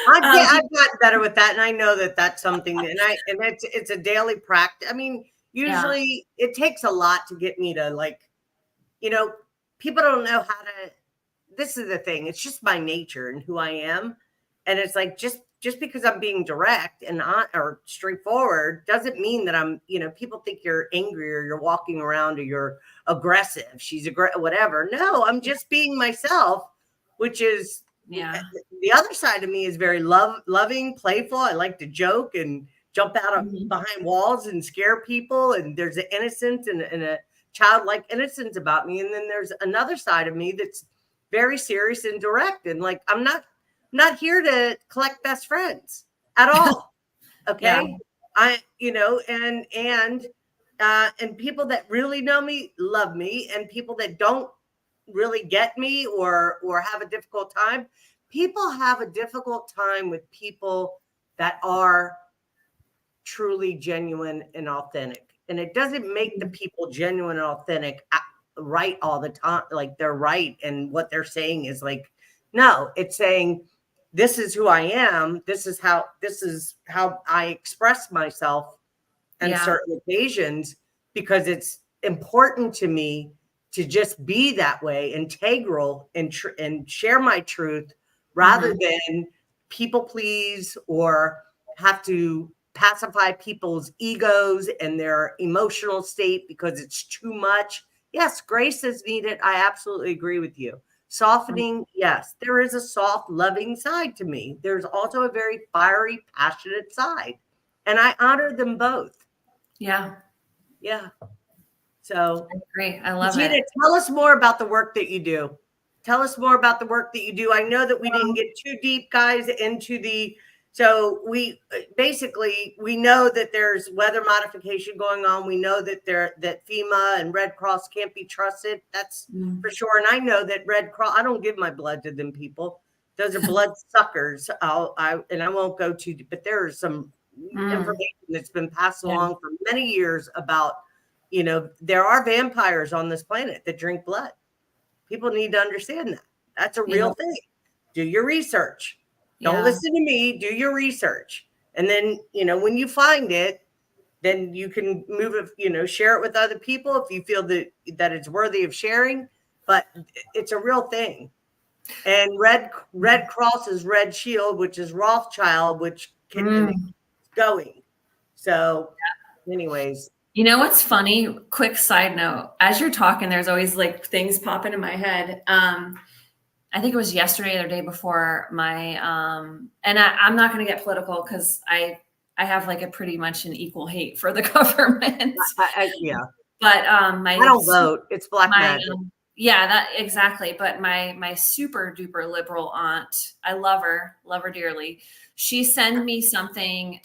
I've gotten better with that, and I know that that's something, and it's a daily practice. I mean, usually it takes a lot to get me to like, people don't know how to. This is the thing. It's just my nature and who I am, and it's like just because I'm being direct and or straightforward doesn't mean that I'm. People think you're angry or you're walking around or you're aggressive. She's whatever. No, I'm just being myself, which is. Yeah. The other side of me is very loving, playful. I like to joke and jump out of behind walls and scare people. And there's an innocence and a childlike innocence about me. And then there's another side of me that's very serious and direct. And like, I'm not here to collect best friends at all. Okay. And people that really know me love me, and people that don't really get me or have a difficult time. People have a difficult time with people that are truly genuine and authentic. And it doesn't make the people genuine and authentic right all the time. Like they're right. And what they're saying is like, no, it's saying, this is who I am. This is how I express myself on certain occasions, because it's important to me to just be that way, integral, and share my truth rather than people please or have to pacify people's egos and their emotional state because it's too much. Yes, grace is needed. I absolutely agree with you. Softening, yes, there is a soft, loving side to me. There's also a very fiery, passionate side, and I honor them both. Yeah. Yeah. So I agree. I love Gina, it. tell us more about the work that you do. Tell us more about the work that you do. I know that we didn't get too deep, guys, into so we know that there's weather modification going on. We know that that FEMA and Red Cross can't be trusted. That's for sure. And I know that Red Cross, I don't give my blood to them people. Those are blood suckers. I won't go too deep, but there is some information that's been passed along for many years about, there are vampires on this planet that drink blood. People need to understand that. That's a real thing. Do your research. Don't listen to me. Do your research. And then, when you find it, then you can move it, share it with other people if you feel that it's worthy of sharing. But it's a real thing. And Red Cross is Red Shield, which is Rothschild, which can going. So anyways. You know what's funny? Quick side note. As you're talking, there's always like things popping in my head. I think it was yesterday or the day before my and I'm not going to get political because I have like a pretty much an equal hate for the government. But I don't vote. It's black magic. Yeah, that exactly. But my super duper liberal aunt, I love her dearly. She sent me something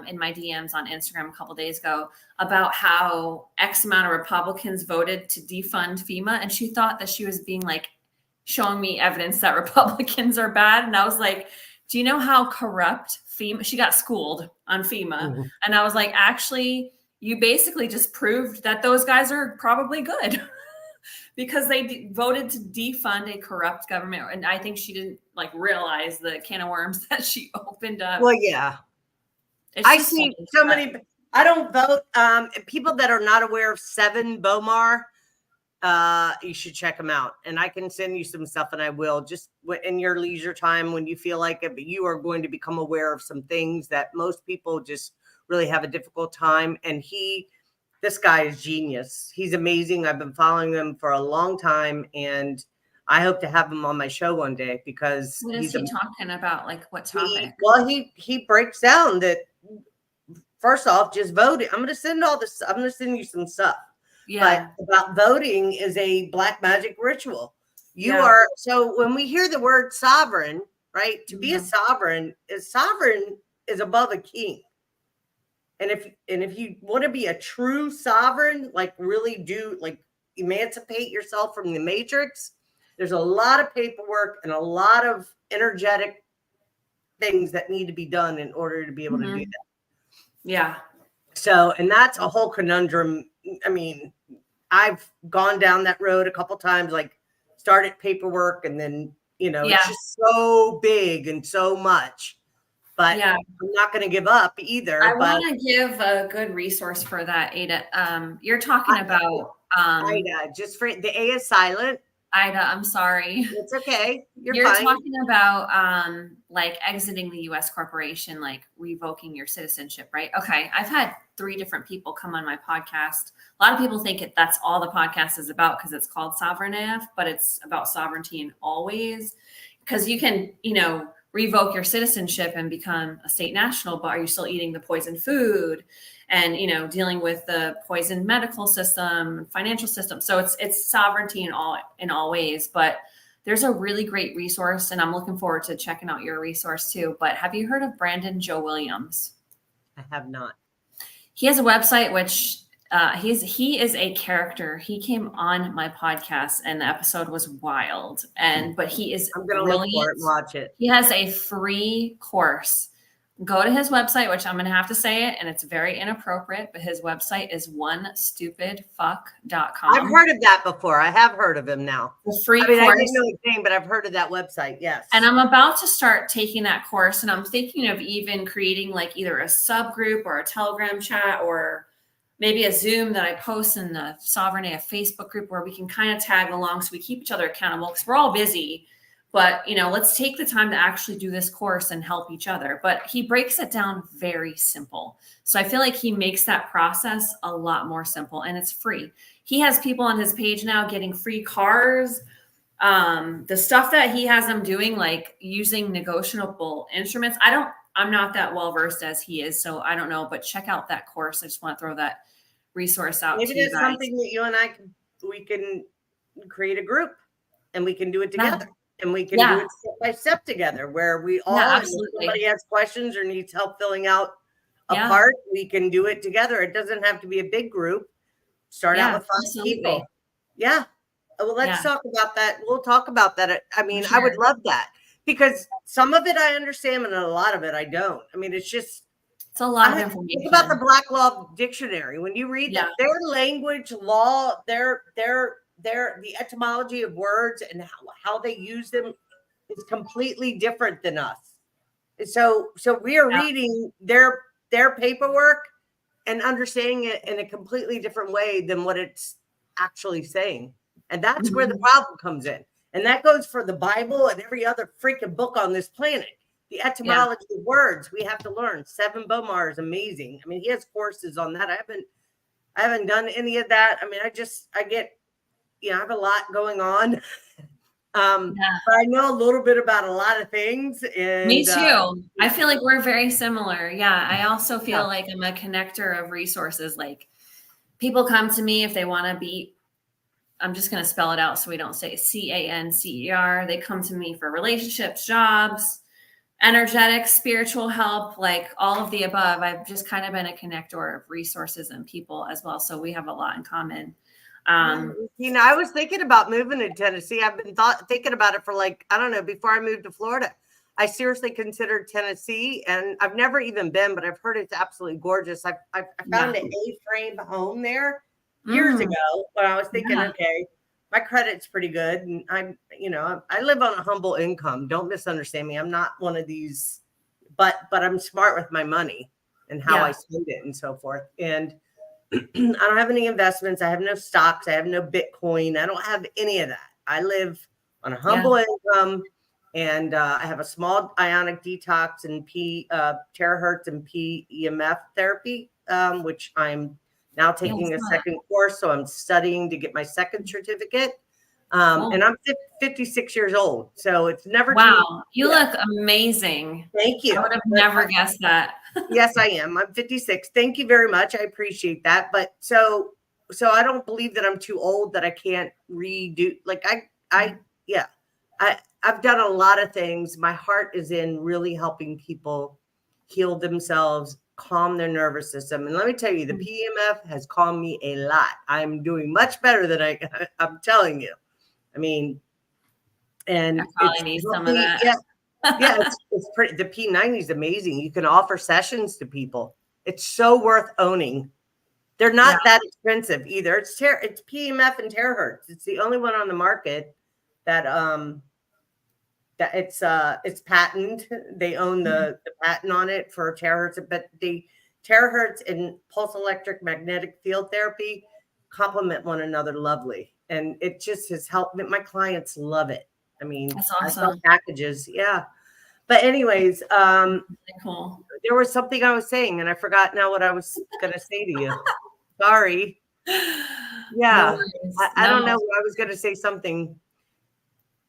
in my DMs on Instagram a couple of days ago about how X amount of Republicans voted to defund FEMA, and she thought that she was being like showing me evidence that Republicans are bad, and I was like, "Do you know how corrupt FEMA?" She got schooled on FEMA, and I was like, "Actually, you basically just proved that those guys are probably good." Because they voted to defund a corrupt government. And I think she didn't like realize the can of worms that she opened up. Well, yeah. I see so many, I don't vote. People that are not aware of Seven Bomar, you should check them out. And I can send you some stuff, and I will, just in your leisure time when you feel like it. But you are going to become aware of some things that most people just really have a difficult time. And this guy is genius. He's amazing. I've been following him for a long time, and I hope to have him on my show one day because what is he talking about? Like what topic? He breaks down that first off, just voting. I'm going to send all this. I'm going to send you some stuff. Yeah. But about voting is a black magic ritual. You Yeah. are, so when we hear the word sovereign, right? To be a Mhm. sovereign is above a king. And if you want to be a true sovereign, like really do like emancipate yourself from the matrix, there's a lot of paperwork and a lot of energetic things that need to be done in order to be able to do Mhm. that. Yeah. So, and that's a whole conundrum. I mean, I've gone down that road a couple times, like started paperwork, and then, you know, Yeah. it's just so big and so much, but Yeah. I'm not going to give up either. I But want to give a good resource for that, Ada. You're talking about Ida, just for the A is silent. Ida, I'm sorry. It's okay. You're You're fine. talking about like exiting the US corporation, like revoking your citizenship, right? Okay. I've had 3 different people come on my podcast. A lot of people think that's all the podcast is about because it's called Sovereign AF, but it's about sovereignty in all ways. Because you can, you know, revoke your citizenship and become a state national, but are you still eating the poisoned food and, you know, dealing with the poisoned medical system, financial system? So it's sovereignty in all ways. But there's a really great resource, and I'm looking forward to checking out your resource too. But have you heard of Brandon Joe Williams? I have not. He has a website which he is a character. He came on my podcast, and the episode was wild. But he is I'm gonna brilliant. look for it and watch it. He has a free course. Go to his website, which I'm going to have to say it, and it's very inappropriate, but his website is onestupidfuck.com. I've heard of that before. I have heard of him now. The free I course. didn't know his name, but I've heard of that website. Yes. And I'm about to start taking that course, and I'm thinking of even creating like either a subgroup or a Telegram chat or maybe a Zoom that I post in the Sovereign AF Facebook group where we can kind of tag along so we keep each other accountable because we're all busy. But, you know, let's take the time to actually do this course and help each other. But he breaks it down very simple. So I feel like he makes that process a lot more simple, and it's free. He has people on his page now getting free cars. The stuff that he has them doing, like using negotiable instruments. I'm not that well versed as he is, so I don't know, but check out that course. I just want to throw that resource out Maybe to you there's guys. something that you and I we can create a group and we can do it together. Yeah. And we can do it step by step together where we all, if somebody has questions or needs help filling out a part, we can do it together. It doesn't have to be a big group. Start out with 5 people. Yeah. Well, let's talk about that. We'll talk about that. I mean, I would love that because some of it I understand and a lot of it I don't. I mean, it's a lot of information. Think about the Black Law Dictionary. When you read that, their language, law, the etymology of words and how they use them is completely different than us. So we are reading their paperwork and understanding it in a completely different way than what it's actually saying. And that's where the problem comes in. And that goes for the Bible and every other freaking book on this planet. The etymology of words we have to learn. Seven Bomar is amazing. I mean, he has courses on that. I haven't done any of that. I mean, I get, I have a lot going on. But I know a little bit about a lot of things. And me too. I feel like we're very similar. Yeah. I also feel like I'm a connector of resources. Like people come to me if they want to be, I'm just going to spell it out so we don't say CANCER. They come to me for relationships, jobs, energetic, spiritual help, like all of the above. I've just kind of been a connector of resources and people as well. So we have a lot in common. I was thinking about moving to Tennessee. I've been thinking about it for before I moved to Florida. I seriously considered Tennessee, and I've never even been, but I've heard it's absolutely gorgeous. I found an A-frame home there years ago when I was thinking, okay, my credit's pretty good, and I live on a humble income. Don't misunderstand me. I'm not one of these, but I'm smart with my money and how I spend it and so forth. And I don't have any investments. I have no stocks. I have no Bitcoin. I don't have any of that. I live on a humble income, and I have a small ionic detox and terahertz and PEMF therapy, which I'm now taking a second course. So I'm studying to get my second certificate. And I'm 56 years old. So it's never. Wow. You look amazing. Thank you. I would have never guessed that. Yes, I am. I'm 56. Thank you very much. I appreciate that. But so I don't believe that I'm too old that I can't redo. Like yeah, I've done a lot of things. My heart is in really helping people heal themselves, calm their nervous system. And let me tell you, the PEMF has calmed me a lot. I'm doing much better than I'm telling you. I mean, I and probably it's need some helped of me. that. Yeah, yeah, it's pretty. The P90 is amazing. You can offer sessions to people. It's so worth owning. They're Yeah. not that expensive either. It's PEMF and terahertz. It's the only one on the market that that it's patent. They own the patent on it for terahertz, but the terahertz and pulse electric magnetic field therapy complement one another lovely. And it just has helped me. My clients love it. I mean, That's I sell awesome. packages. Yeah. But anyways, Really cool. there was something I was saying and I forgot now what I was gonna say to you. Sorry. No Yeah. worries. I No. don't know. I was gonna say something.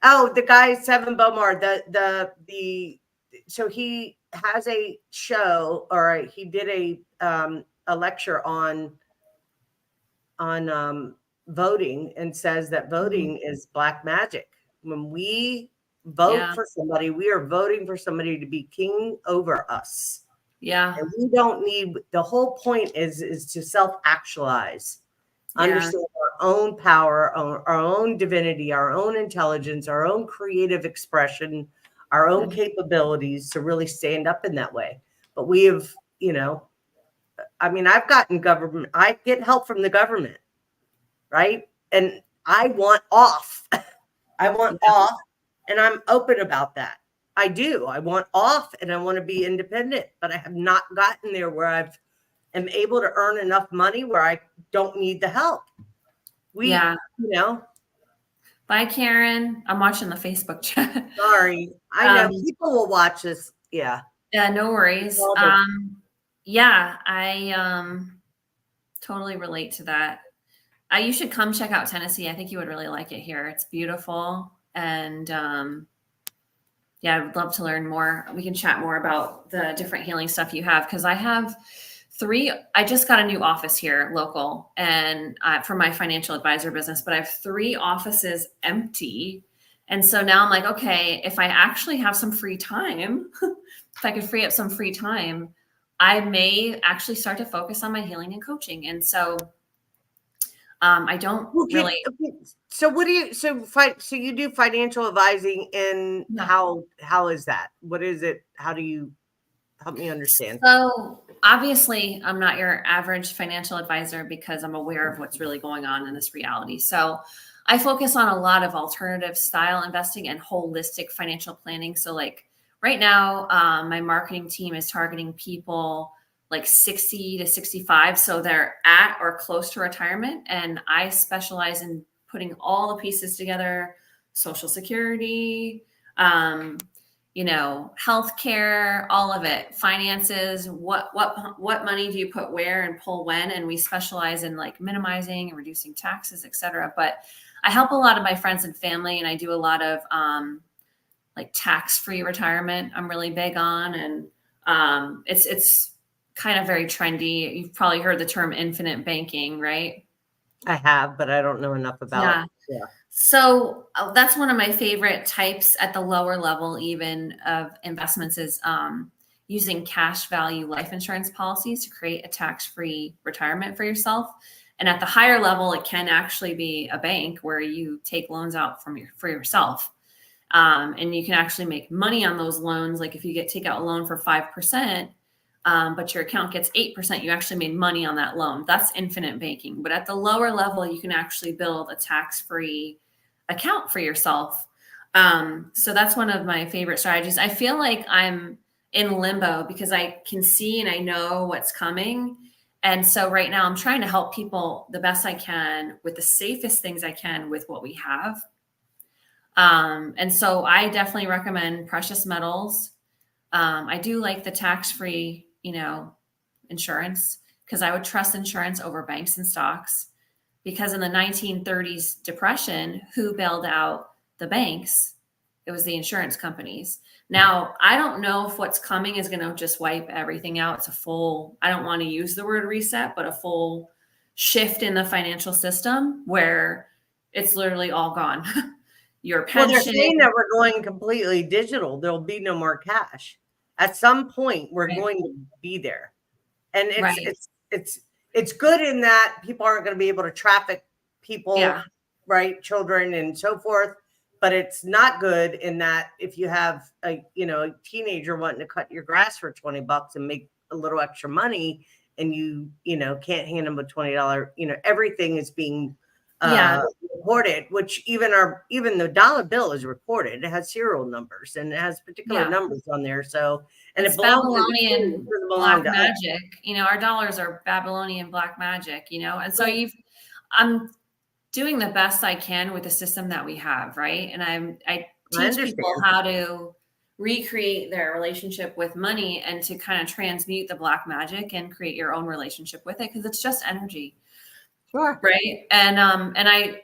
Oh, the guy Seven Bomar, so he has a show or he did a lecture on voting and says that voting is black magic. When we vote Yeah. for somebody, we are voting for somebody to be king over us. Yeah. And we don't need, the whole point is to self-actualize, Yeah. understand our own power, our own divinity, our own intelligence, our own creative expression, our own capabilities to really stand up in that way. But we have, I mean, I've gotten government, I get help from the government, right? And I want off. I want Yeah. off, and I'm open about that. I do. I want off and I want to be independent, but I have not gotten there where am able to earn enough money where I don't need the help. Yeah. You know, Bye, Karen. I'm watching the Facebook chat. sorry. I know people will watch this. Yeah. Yeah, no worries. All the Yeah, I totally relate to that. You should come check out Tennessee. I think you would really like it here. It's beautiful. And yeah, I would love to learn more. We can chat more about the different healing stuff you have because I have I just got a new office here local and for my financial advisor business, but I have 3 offices empty. And so now I'm like, okay, if I actually have some free time, if I could free up some free time, I may actually start to focus on my healing and coaching. And so I don't really. So what do you so you do financial advising and how is that? What is it? How do you help me understand? So obviously I'm not your average financial advisor because I'm aware of what's really going on in this reality. So I focus on a lot of alternative style investing and holistic financial planning. So like right now, my marketing team is targeting people like 60 to 65. So they're at or close to retirement. And I specialize in putting all the pieces together, Social Security, healthcare, all of it, finances, what money do you put where and pull when? And we specialize in like minimizing and reducing taxes, et cetera. But I help a lot of my friends and family, and I do a lot of like tax-free retirement. I'm really big on, and it's kind of very trendy. You've probably heard the term infinite banking, right? I have, but I don't know enough about it. Yeah. So that's one of my favorite types at the lower level, even of investments, is using cash value life insurance policies to create a tax-free retirement for yourself. And at the higher level, it can actually be a bank where you take loans out for yourself. And you can actually make money on those loans. Like if you take out a loan for 5%, but your account gets 8%, you actually made money on that loan. That's infinite banking. But at the lower level, you can actually build a tax-free account for yourself. So that's one of my favorite strategies. I feel like I'm in limbo because I can see and I know what's coming. And so right now I'm trying to help people the best I can with the safest things I can with what we have. And so I definitely recommend precious metals. I do like the tax-free, insurance, because I would trust insurance over banks and stocks. Because in the 1930s depression, who bailed out the banks? it was the insurance companies. Now, I don't know if what's coming is going to just wipe everything out. It's a full, I don't want to use the word reset, but a full shift in the financial system where it's literally all gone. Your Well, they're pension. saying that we're going completely digital. There'll be no more cash. At some point, we're Right. going to be there. And Right. it's good in that people aren't going to be able to traffic people, Yeah. right? Children and so forth. But it's not good in that if you have a teenager wanting to cut your grass for $20 and make a little extra money, and you can't hand them a $20, everything is being Yeah. reported, which even the dollar bill is reported. It has serial numbers and it has particular Yeah. numbers on there. So, and It's it belongs to the Babylonian king, it doesn't black belong to us. magic. Our dollars are Babylonian black magic, and so I'm doing the best I can with the system that we have, right? And I teach people how to recreate their relationship with money and to kind of transmute the black magic and create your own relationship with it, because it's just energy. Sure. Right. And I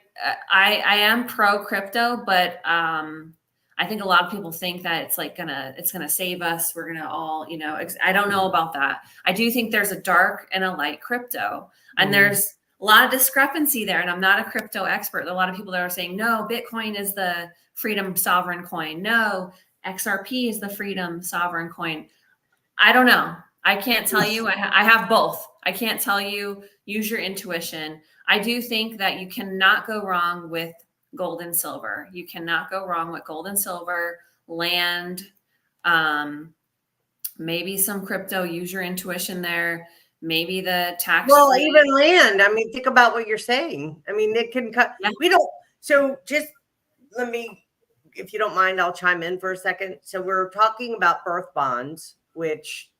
am pro crypto, but I think a lot of people think that it's gonna save us. We're gonna all, I don't know about that. I do think there's a dark and a light crypto, and there's a lot of discrepancy there. And I'm not a crypto expert. There are a lot of people that are saying, no, Bitcoin is the freedom sovereign coin. No, XRP is the freedom sovereign coin. I don't know. I can't tell you. I have both. I can't tell you. Use your intuition. I do think that you cannot go wrong with gold and silver. You cannot go wrong with gold and silver, land, maybe some crypto. Use your intuition there. Maybe the tax. Well, even land. I mean, think about what you're saying. I mean, it can cut. Yeah. We don't. So just let me, if you don't mind, I'll chime in for a second. So we're talking about birth bonds, which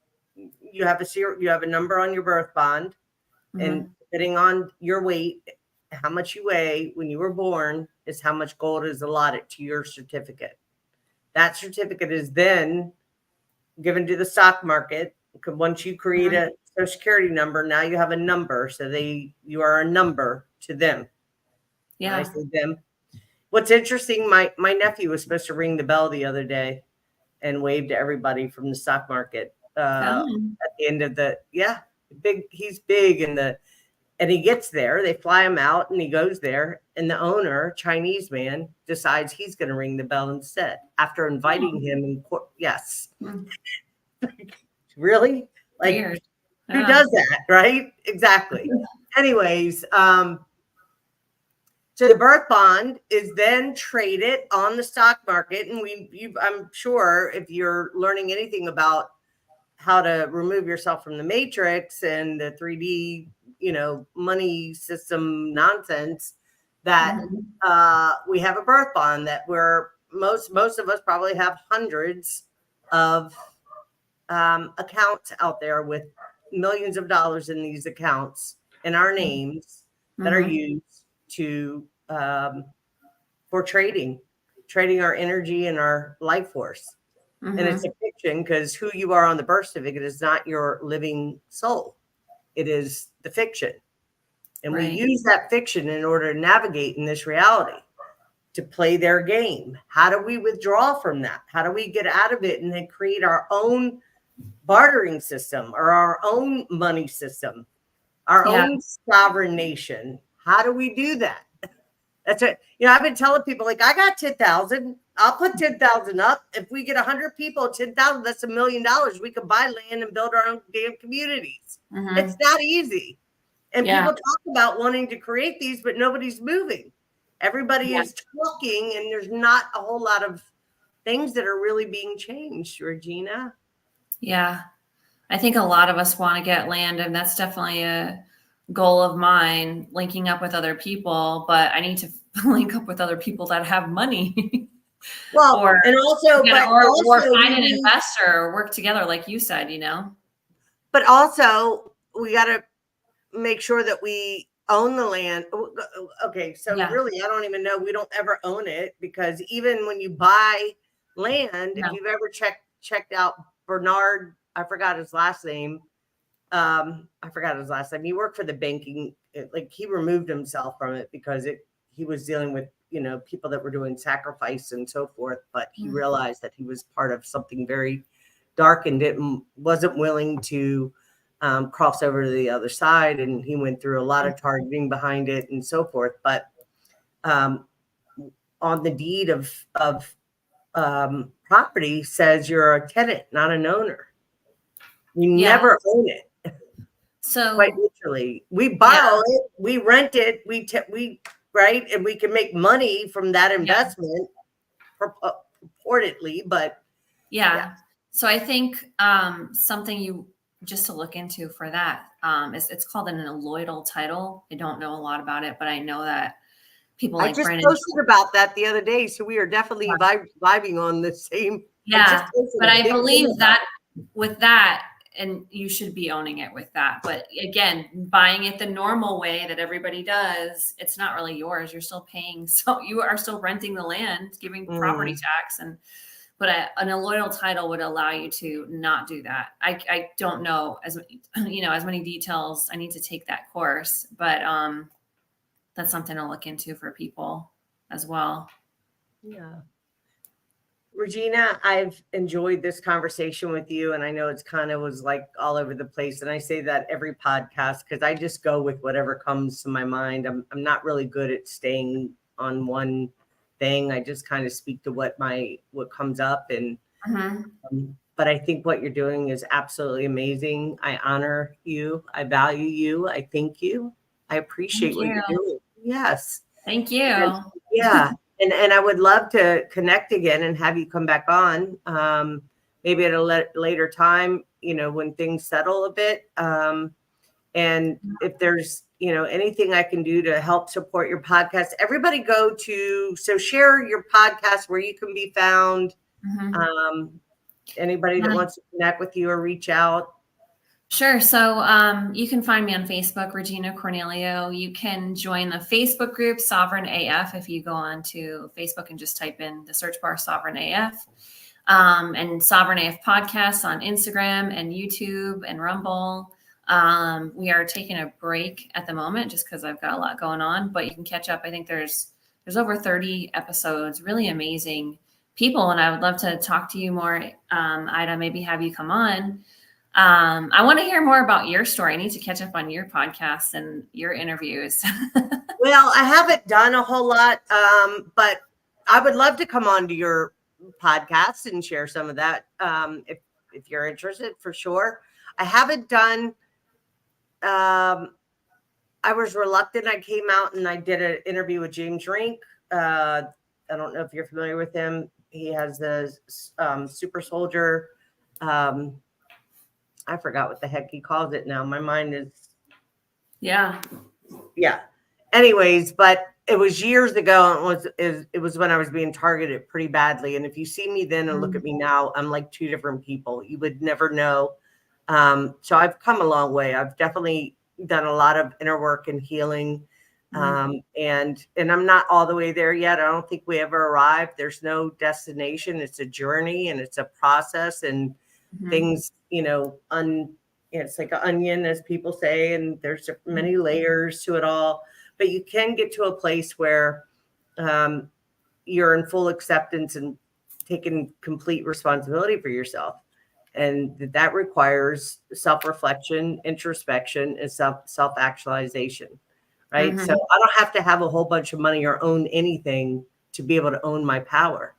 you have a number on your birth bond, and depending on your weight, how much you weigh when you were born is how much gold is allotted to your certificate. That certificate is then given to the stock market. Once you create a Social Security number, now you have a number. So you are a number to them. Yeah. I say them. What's interesting, my nephew was supposed to ring the bell the other day and wave to everybody from the stock market at the end of he's big and he gets there, they fly him out and he goes there, and the owner, Chinese man, decides he's going to ring the bell instead after inviting him in court. Yes. Really? Like, weird. Who does that, right? Exactly. Anyways, so the birth bond is then traded on the stock market, and I'm sure if you're learning anything about how to remove yourself from the matrix and the 3D, money system nonsense, that we have a birth bond that most of us probably have hundreds of accounts out there with millions of dollars in these accounts in our names that are used for trading our energy and our life force. And it's a fiction, because who you are on the birth certificate is not your living soul. It is the fiction. And we use that fiction in order to navigate in this reality, to play their game. How do we withdraw from that? How do we get out of it and then create our own bartering system or our own money system, our own sovereign nation? How do we do that? That's it. I've been telling people, like, I got 10,000. I'll put 10,000 up. If we get 100 people, 10,000, that's $1 million. We can buy land and build our own damn communities. It's not easy. And people talk about wanting to create these, but nobody's moving. Everybody is talking, and there's not a whole lot of things that are really being changed, Regina. Yeah. I think a lot of us want to get land, and that's definitely a goal of mine, linking up with other people, but I need to link up with other people that have money. Well, or find an investor or work together, like you said, But also, we got to make sure that we own the land. Okay, so really, I don't even know. We don't ever own it, because even when you buy land, if you've ever checked out Bernard, I forgot his last name. He worked for the banking, like, he removed himself from it because he was dealing with people that were doing sacrifice and so forth, but he realized that he was part of something very dark and wasn't willing to cross over to the other side. And he went through a lot of targeting behind it and so forth. But on the deed of property says you're a tenant, not an owner. You never own it. So quite literally, we borrow it, we rent it, we right, and we can make money from that investment purportedly, but so I think something you just to look into for that is it's called an alloidal title. I don't know a lot about it, but I know that people like I just Brandon posted about that the other day, so we are definitely vibing on the same. But I believe that with that, and you should be owning it with that. But again, buying it the normal way that everybody does, it's not really yours. You're still paying. So you are still renting the land, giving property tax. But an alloidal title would allow you to not do that. I don't know as many details. I need to take that course, but that's something to look into for people as well. Yeah. Regina, I've enjoyed this conversation with you, and I know it's kind of was like all over the place. And I say that every podcast because I just go with whatever comes to my mind. I'm not really good at staying on one thing. I just kind of speak to what comes up, and but I think what you're doing is absolutely amazing. I honor you. I value you. I thank you. I appreciate what you're doing. Yes. Thank you. And, And I would love to connect again and have you come back on, maybe at a later time, when things settle a bit. And if there's, anything I can do to help support your podcast, everybody share your podcast where you can be found. Anybody that wants to connect with you or reach out. Sure. So you can find me on Facebook, Regina Cornelio. You can join the Facebook group Sovereign AF if you go on to Facebook and just type in the search bar Sovereign AF. And Sovereign AF Podcasts on Instagram and YouTube and Rumble. We are taking a break at the moment just because I've got a lot going on, but you can catch up. I think there's over 30 episodes, really amazing people. And I would love to talk to you more, Ida, maybe have you come on. I want to hear more about your story. I need to catch up on your podcasts and your interviews. Well, I haven't done a whole lot, but I would love to come on to your podcast and share some of that. If you're interested, for sure. I haven't done, I was reluctant. I came out and I did an interview with James Rink. I don't know if you're familiar with him. He has the super soldier, I forgot what the heck he calls it now. My mind is. Yeah. Anyways, but it was years ago. And it was when I was being targeted pretty badly. And if you see me then and look at me now, I'm like two different people. You would never know. So I've come a long way. I've definitely done a lot of inner work and healing. And I'm not all the way there yet. I don't think we ever arrived. There's no destination. It's a journey and it's a process, and things, it's like an onion, as people say, and there's many layers to it all, but you can get to a place where you're in full acceptance and taking complete responsibility for yourself. And that requires self-reflection, introspection, and self-actualization, right? So I don't have to have a whole bunch of money or own anything to be able to own my power.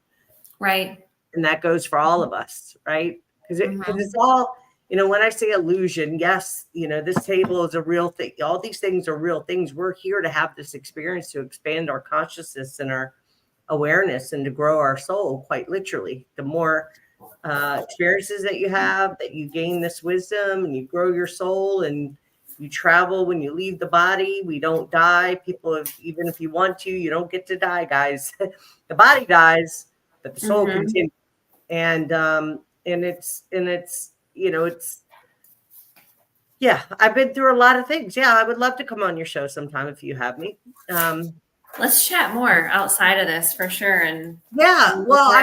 Right. And that goes for all of us, right? Because it's all, when I say illusion, yes, this table is a real thing. All these things are real things. We're here to have this experience to expand our consciousness and our awareness and to grow our soul, quite literally. The more experiences that you have, that you gain this wisdom and you grow your soul and you travel when you leave the body. We don't die. People, even if you want to, you don't get to die, guys. The body dies, but the soul continues. And it's, I've been through a lot of things. Yeah, I would love to come on your show sometime if you have me. Let's chat more outside of this for sure. And I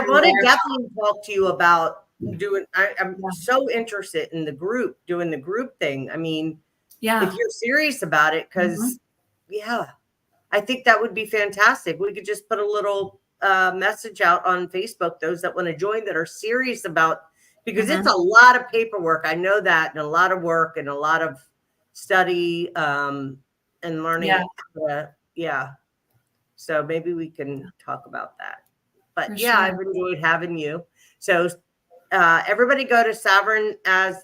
want to definitely talk to you about doing. I'm so interested in doing the group thing. I mean, if you're serious about it, because I think that would be fantastic. We could just put a little message out on Facebook, those that want to join that are serious about, because it's a lot of paperwork. I know that, and a lot of work and a lot of study and learning. Yeah. So maybe we can talk about that. But For yeah, sure. I've enjoyed having you. So everybody go to Sovereign as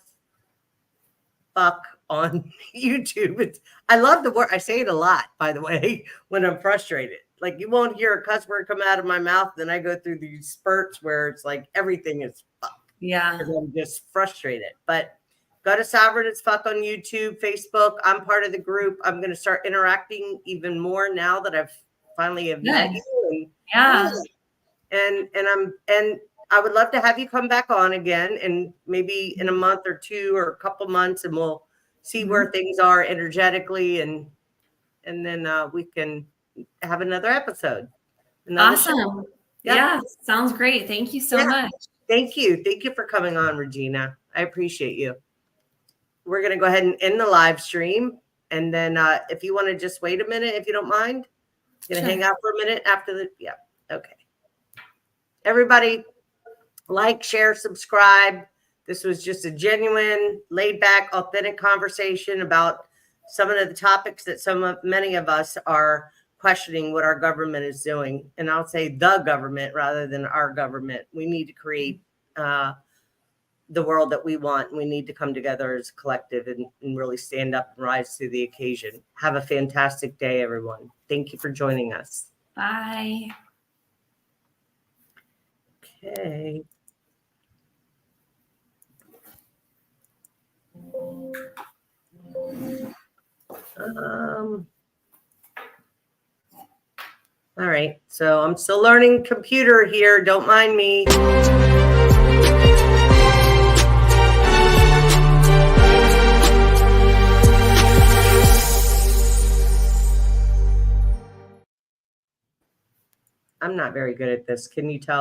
Fuck on YouTube. I love the word. I say it a lot, by the way, when I'm frustrated. Like, you won't hear a cuss word come out of my mouth. Then I go through these spurts where it's like everything is fuck. Yeah. Because I'm just frustrated. But go to Sovereign as Fuck on YouTube, Facebook. I'm part of the group. I'm going to start interacting even more now that I've finally have met you. And I would love to have you come back on again, and maybe in a month or two or a couple months, and we'll see where things are energetically, and then we can have another episode. Awesome. Yeah, sounds great. Thank you so much. Thank you. Thank you for coming on, Regina. I appreciate you. We're going to go ahead and end the live stream. And then if you want to just wait a minute, if you don't mind, going to hang out for a minute after the, okay. Everybody, like, share, subscribe. This was just a genuine, laid back, authentic conversation about some of the topics that many of us are questioning what our government is doing. And I'll say the government rather than our government. We need to create the world that we want. We need to come together as a collective and really stand up and rise to the occasion. Have a fantastic day, everyone. Thank you for joining us. Bye. Okay. All right. So I'm still learning computer here. Don't mind me. I'm not very good at this. Can you tell?